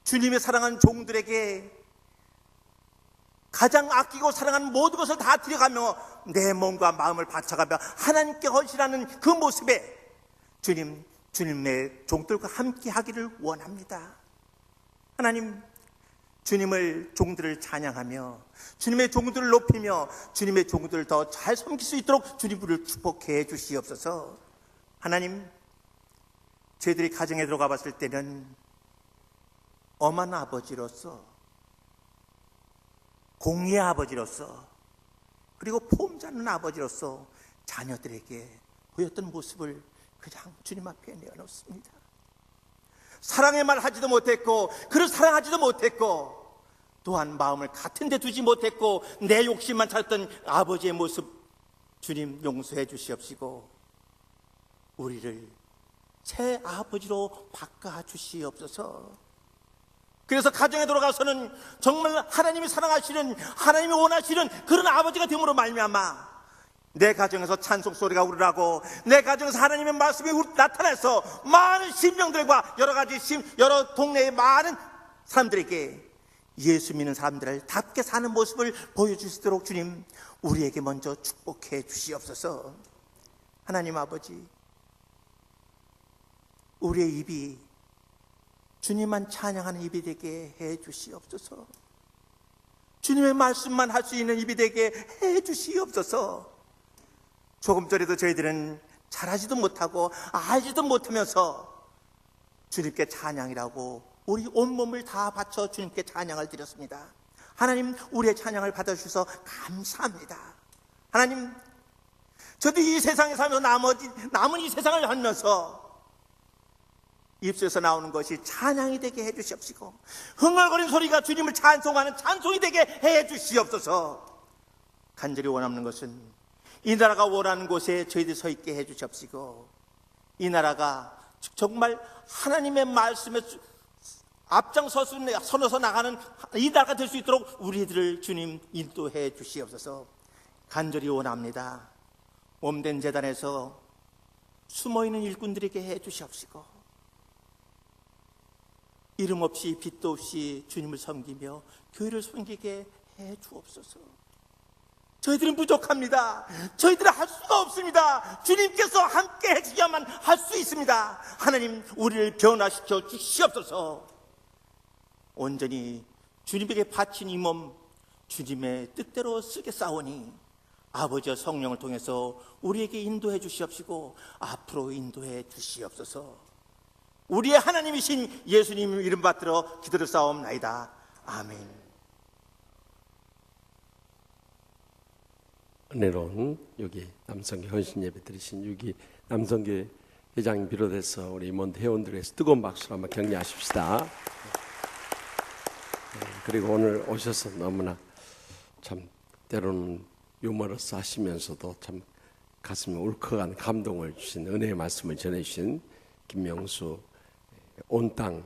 주님의 사랑한 종들에게 가장 아끼고 사랑하는 모든 것을 다 드려가며 내 몸과 마음을 바쳐가며 하나님께 헌신하는 그 모습에 주님의 종들과 함께 하기를 원합니다. 하나님, 주님을 종들을 찬양하며 주님의 종들을 높이며 주님의 종들을 더 잘 섬길 수 있도록 주님을 축복해 주시옵소서. 하나님, 저희들이 가정에 들어가 봤을 때는 엄한 아버지로서, 공의의 아버지로서, 그리고 폼잡는 아버지로서 자녀들에게 보였던 모습을 그냥 주님 앞에 내어놓습니다. 사랑의 말 하지도 못했고 그를 사랑하지도 못했고 또한 마음을 같은 데 두지 못했고 내 욕심만 찾았던 아버지의 모습 주님 용서해 주시옵시고 우리를 새 아버지로 바꿔 주시옵소서. 그래서 가정에 돌아가서는 정말 하나님이 사랑하시는, 하나님이 원하시는 그런 아버지가 됨으로 말미암아 내 가정에서 찬송 소리가 우러나고 내 가정에서 하나님의 말씀이 나타나서 많은 심령들과 여러 동네의 많은 사람들에게 예수 믿는 사람들을 답게 사는 모습을 보여주시도록 주님 우리에게 먼저 축복해 주시옵소서. 하나님 아버지, 우리의 입이 주님만 찬양하는 입이 되게 해 주시옵소서. 주님의 말씀만 할 수 있는 입이 되게 해 주시옵소서. 조금 전에도 저희들은 잘하지도 못하고 알지도 못하면서 주님께 찬양이라고 우리 온몸을 다 바쳐 주님께 찬양을 드렸습니다. 하나님, 우리의 찬양을 받아주셔서 감사합니다. 하나님, 저도 이 세상에 살면서 남은 이 세상을 살면서 입술에서 나오는 것이 찬양이 되게 해주시옵시고 흥얼거리는 소리가 주님을 찬송하는 찬송이 되게 해주시옵소서. 간절히 원하는 것은 이 나라가 원하는 곳에 저희들이 서 있게 해주시옵시고 이 나라가 정말 하나님의 말씀에 앞장서서 나가는 이 나라가 될 수 있도록 우리들을 주님 인도해 주시옵소서. 간절히 원합니다. 몸된 재단에서 숨어있는 일꾼들에게 해주시옵시고 이름 없이 빛도 없이 주님을 섬기며 교회를 섬기게 해 주옵소서. 저희들은 부족합니다. 저희들은 할 수가 없습니다. 주님께서 함께 해주셔야만 할 수 있습니다. 하나님, 우리를 변화시켜 주시옵소서. 온전히 주님에게 바친 이 몸 주님의 뜻대로 쓰겠사오니 아버지와 성령을 통해서 우리에게 인도해 주시옵시고 앞으로 인도해 주시옵소서. 우리의 하나님이신 예수님 이름 받들어 기도를 싸움나이다. 아멘. 은혜로운 여기 남성교 헌신 예배 드리신 여기 남성교 회장님 비롯해서 우리 임원 회원들에서 뜨거운 박수로 한번 격려하십시다. 그리고 오늘 오셔서 너무나 참 때로는 유머러스 하시면서도 참 가슴에 울컥한 감동을 주신 은혜의 말씀을 전해주신 김명수 온땅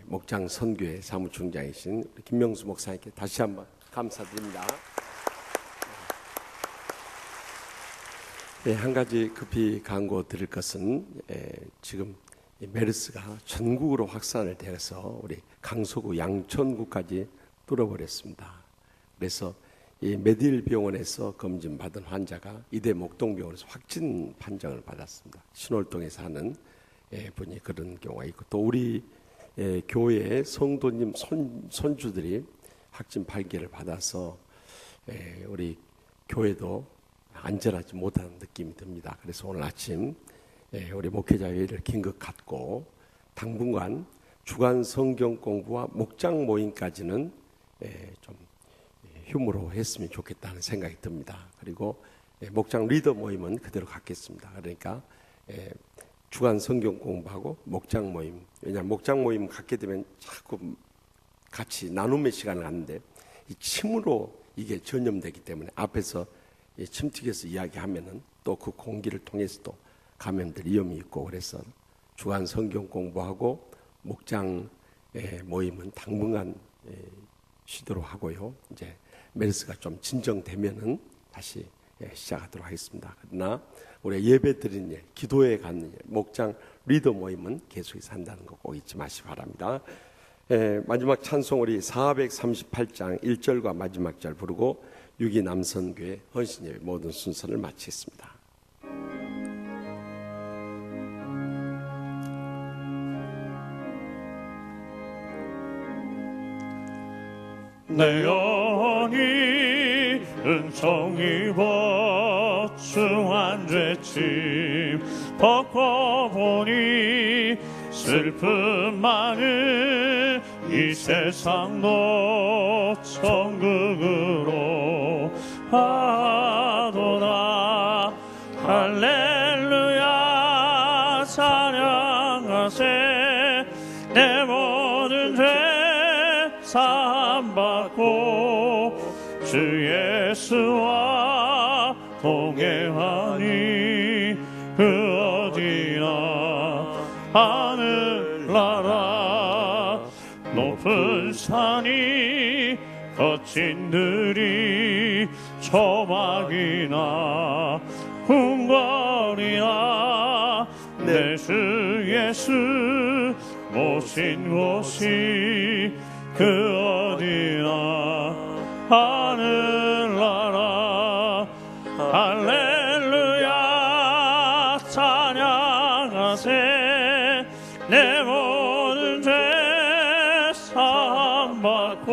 목장 선교회 사무총장이신 김명수 목사님께 다시 한번 감사드립니다. 네, 한 가지 급히 광고 드릴 것은 지금 메르스가 전국으로 확산을 돼서 우리 강서구 양천구까지 뚫어버렸습니다. 그래서 이 메딜 병원에서 검진받은 환자가 이대 목동병원에서 확진 판정을 받았습니다. 신월동에 사는 분이 그런 경우가 있고 또 우리 교회 성도님 손주들이 확진 발견을 받아서 우리 교회도 안전하지 못한 느낌이 듭니다. 그래서 오늘 아침 우리 목회자회의를 긴급 갖고 당분간 주간 성경 공부와 목장 모임까지는 좀 휴무로 했으면 좋겠다는 생각이 듭니다. 그리고 목장 리더 모임은 그대로 갖겠습니다. 그러니까 주간 성경 공부하고 목장 모임, 왜냐하면 목장 모임 갖게 되면 자꾸 같이 나눔의 시간을 갖는데 이 침으로 이게 전염되기 때문에 앞에서 침튀겨서 이야기하면은 또 그 공기를 통해서도 감염될 위험이 있고 그래서 주간 성경 공부하고 목장 모임은 당분간 쉬도록 하고요. 이제 메르스가 좀 진정되면은 다시 시작하도록 하겠습니다. 그러나 우리 예배 드리는 일, 기도에 가는 일, 목장 리더 모임은 계속해서 한다는 거 꼭 잊지 마시기 바랍니다. 마지막 찬송 우리 438장 1절과 마지막 절 부르고 6기 남선교회 헌신예배 모든 순서를 마치겠습니다. 내 영혼이 은총 입어 중한 죄짐 벗고 보니 슬픔 많은 이 세상도 천국으로 하도다. 할렐루야 찬양하세. 내 모든 죄 사함받고 주 예수와 동행하니 그 어디나 하늘나라 높은 산이 거친 들이 초막이나 궁궐이나 내 주 예수 모신 곳이 그 어디나 하늘나라. 할렐루야 찬양하세. 내 모든 죄 사함받고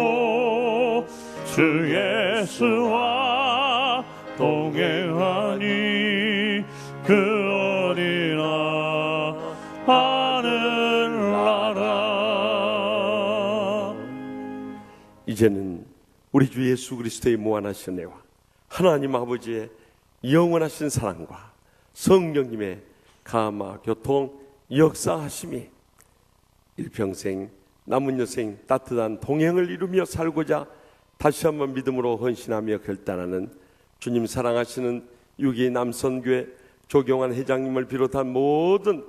주 예수와 동행하니 그 어디나 하늘나라. 이제는 우리 주 예수 그리스도의 무한하신 은혜와 하나님 아버지의 영원하신 사랑과 성령님의 감화 교통 역사하심이 일평생 남은 여생 따뜻한 동행을 이루며 살고자 다시 한번 믿음으로 헌신하며 결단하는 주님 사랑하시는 6기 남선교회 조경환 회장님을 비롯한 모든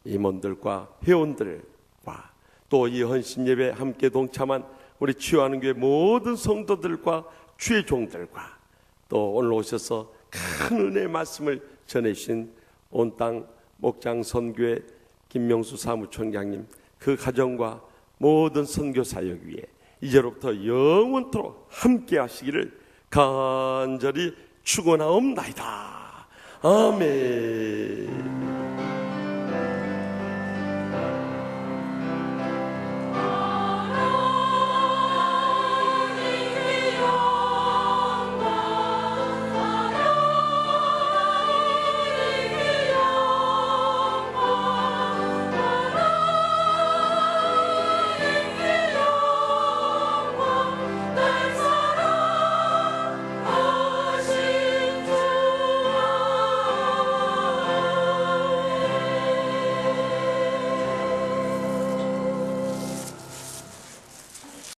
임원들과 회원들과 또 이 헌신 예배에 함께 동참한 우리 치유하는 교회 모든 성도들과 주의 종들과 또 오늘 오셔서 큰 은혜의 말씀을 전해주신 온 땅 목장 선교회 김명수 사무총장님 그 가정과 모든 선교 사역 위에 이제로부터 영원토록 함께 하시기를 간절히 축원하옵나이다. 아멘.